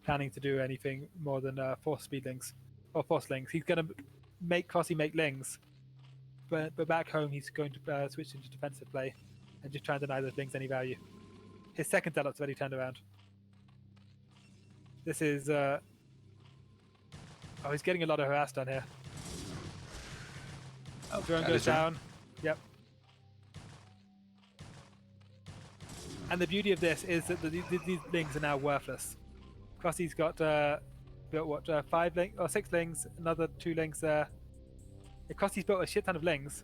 Speaker 2: planning to do anything more than force speedlings or force lings. He's going to make Crossy make lings, but back home he's going to switch into defensive play and just try and deny those lings any value. His 2nd Zealot's already turned around. This is oh, he's getting a lot of harass done here.
Speaker 1: Oh,
Speaker 2: Drone goes down. Yep. And the beauty of this is that these lings are now worthless. Crossy's got built what 5 lings or 6 lings, another 2 lings there. Crossy's built a shit ton of lings,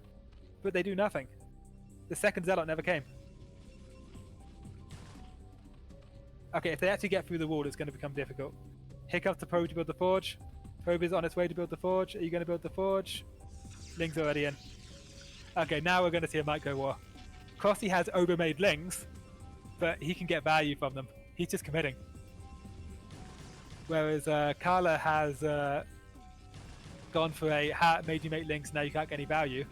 Speaker 2: but they do nothing. The 2nd Zealot never came. Okay, if they actually get through the wall, it's going to become difficult. Here comes the probe to build the forge. Probe is on its way to build the forge. Are you going to build the forge? Lings already in. Okay, now we're going to see a micro war. Crossy has overmade lings, but he can get value from them. He's just committing. Whereas Khala has gone for a hat, made you make links, now you can't get any value,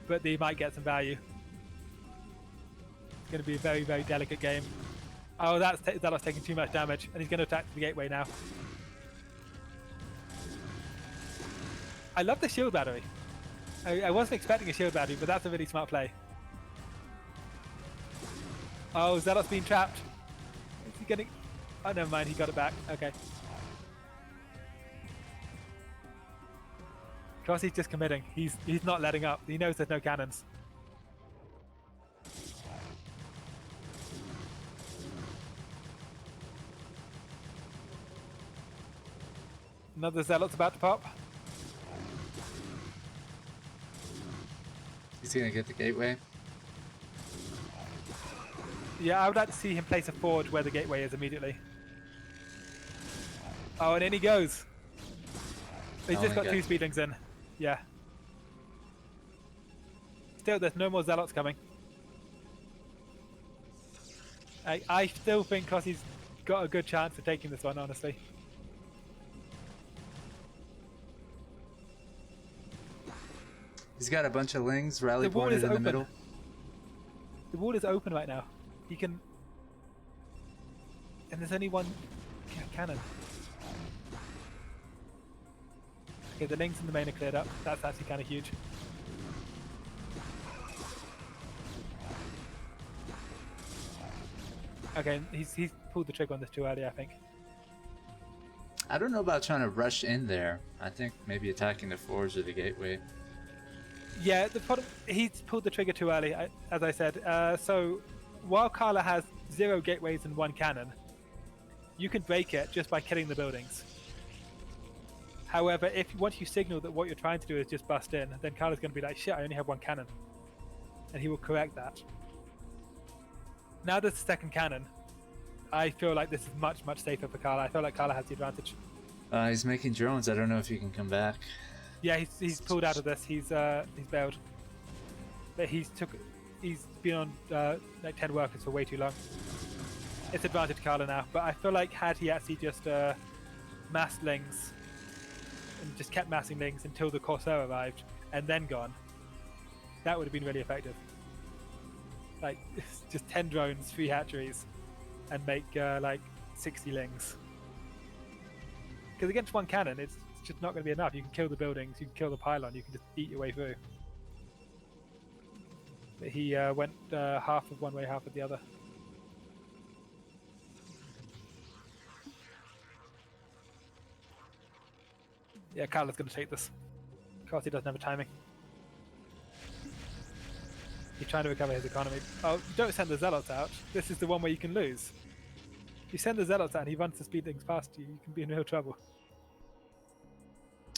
Speaker 2: but they might get some value. It's going to be a very, very delicate game. Oh, that's taking too much damage, and he's going to attack the gateway now. I love the shield battery. I wasn't expecting a shield battery, but that's a really smart play. Oh, Zealot's been trapped. Is he getting... Oh, never mind, he got it back. Okay. Crossy's just committing. He's not letting up. He knows there's no cannons. Another zealot's about to pop.
Speaker 1: He's gonna get the gateway.
Speaker 2: Yeah, I would like to see him place a forge where the gateway is immediately. Oh, and in he goes. He's just got 2 speedlings in. Yeah. Still, there's no more zealots coming. I still think Crossy's got a good chance of taking this one, honestly.
Speaker 1: He's got a bunch of lings rally
Speaker 2: The wall
Speaker 1: pointed
Speaker 2: is
Speaker 1: in the
Speaker 2: open.
Speaker 1: middle.
Speaker 2: The wall is open right now. He can... And there's only one cannon. Okay, the lings in the main are cleared up. That's actually kind of huge. Okay, he's pulled the trigger on this too early, I think.
Speaker 1: I don't know about trying to rush in there. I think maybe attacking the forge or the gateway.
Speaker 2: Yeah, the problem, he's pulled the trigger too early, as I said. So while Khala has 0 gateways and 1 cannon, you can break it just by killing the buildings. However, if once you signal that what you're trying to do is just bust in, then Khala's going to be like, shit, I only have 1 cannon. And he will correct that. Now there's the 2nd cannon. I feel like this is much, much safer for Khala. I feel like Khala has the advantage.
Speaker 1: He's making drones. I don't know if he can come back.
Speaker 2: Yeah, he's pulled out of this. He's bailed. But he's been on like 10 workers for way too long. It's advantage Khala now, but I feel like had he actually just massed lings and just kept massing lings until the Corsair arrived and then gone, that would have been really effective. Like just 10 drones, 3 hatcheries, and make like 60 lings. Because against 1 cannon, it's just not going to be enough. You can kill the buildings, you can kill the pylon, you can just eat your way through. But he went half of one way, half of the other. Yeah, Khala's going to take this. Of course, he doesn't have a timing. He's trying to recover his economy. Oh, don't send the zealots out. This is the one where you can lose. If you send the zealots out and he runs the speedlings past you, you can be in real trouble.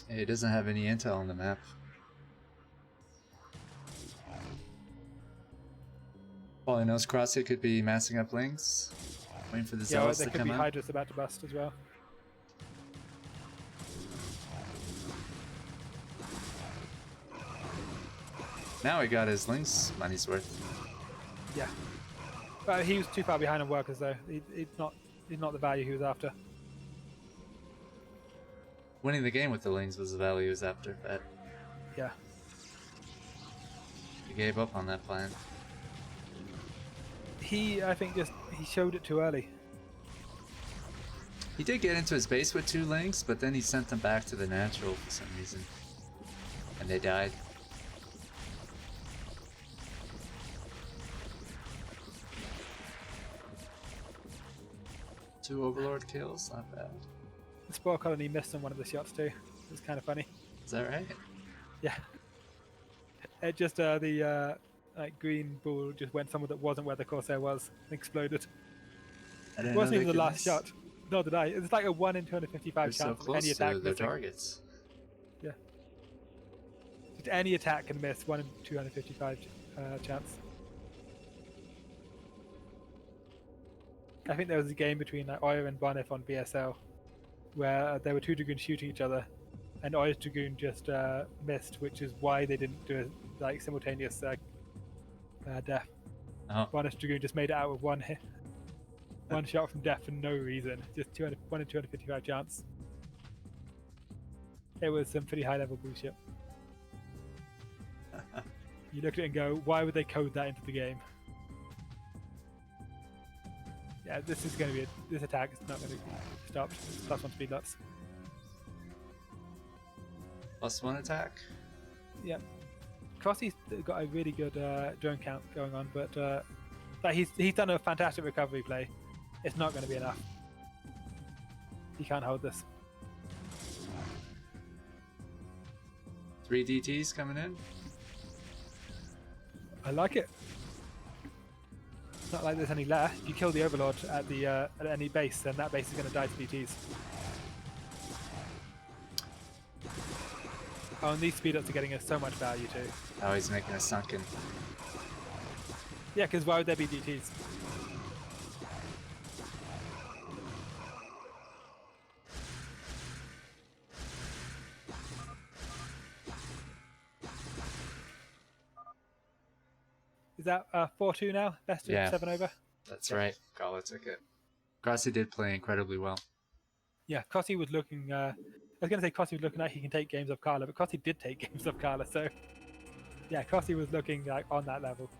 Speaker 1: He doesn't have any intel on the map. All he knows, Crossy could be massing up lings, waiting for the
Speaker 2: Yeah,
Speaker 1: zealots
Speaker 2: there
Speaker 1: to
Speaker 2: could
Speaker 1: come
Speaker 2: be
Speaker 1: out.
Speaker 2: Hydra's about to bust as well.
Speaker 1: Now he got his lings money's worth.
Speaker 2: Yeah. But he was too far behind on workers though. He's not the value he was after.
Speaker 1: Winning the game with the lings was the value he was after, but
Speaker 2: Yeah.
Speaker 1: he gave up on that plan.
Speaker 2: I think he showed it too early.
Speaker 1: He did get into his base with 2 lings, but then he sent them back to the natural for some reason. And they died. Two Overlord kills, not bad.
Speaker 2: The Spore Colony missed on one of the shots too. It was kind of funny.
Speaker 1: Is that right?
Speaker 2: Yeah. It just the like green ball just went somewhere that wasn't where the Corsair was and exploded.
Speaker 1: I
Speaker 2: It
Speaker 1: didn't
Speaker 2: wasn't
Speaker 1: know
Speaker 2: even
Speaker 1: they
Speaker 2: the
Speaker 1: could
Speaker 2: last
Speaker 1: miss.
Speaker 2: shot. Nor did I. It's like a 1 in 255
Speaker 1: They're so
Speaker 2: chance of
Speaker 1: close
Speaker 2: any
Speaker 1: to
Speaker 2: attack
Speaker 1: their
Speaker 2: missing.
Speaker 1: targets.
Speaker 2: Yeah. Just any attack can miss 1 in 255 chance. I think there was a game between like Oyer and Bonif on BSL where there were 2 Dragoons shooting each other, and Oyer's Dragoon just missed, which is why they didn't do a like simultaneous death.
Speaker 1: Oh,
Speaker 2: Bonif's Dragoon just made it out with 1 hit, 1 shot from death for no reason, just 1 in 255 chance. It was some pretty high level bullshit. You look at it and go, why would they code that into the game? Yeah, this is going to be this attack is not going to be stopped. +1 speed lots.
Speaker 1: +1 attack.
Speaker 2: Yeah, Crossy's got a really good drone count going on, but like he's done a fantastic recovery play. It's not going to be enough. He can't hold this.
Speaker 1: 3 DTs coming in.
Speaker 2: I like it. It's not like there's any left. If you kill the Overlord at the at any base, then that base is going to die to DTs. Oh, and these speed ups are getting us so much value too.
Speaker 1: Oh, he's making a sunken.
Speaker 2: Yeah, because why would there be DTs? Is that 4-2 now? Best of
Speaker 1: Yeah.
Speaker 2: 7 over?
Speaker 1: That's right. Khala took it. Grassi did play incredibly well.
Speaker 2: Yeah, Kossi was looking. I was going to say Kossi was looking like he can take games of Khala, but Kossi did take games of Khala, so yeah, Kossi was looking like on that level.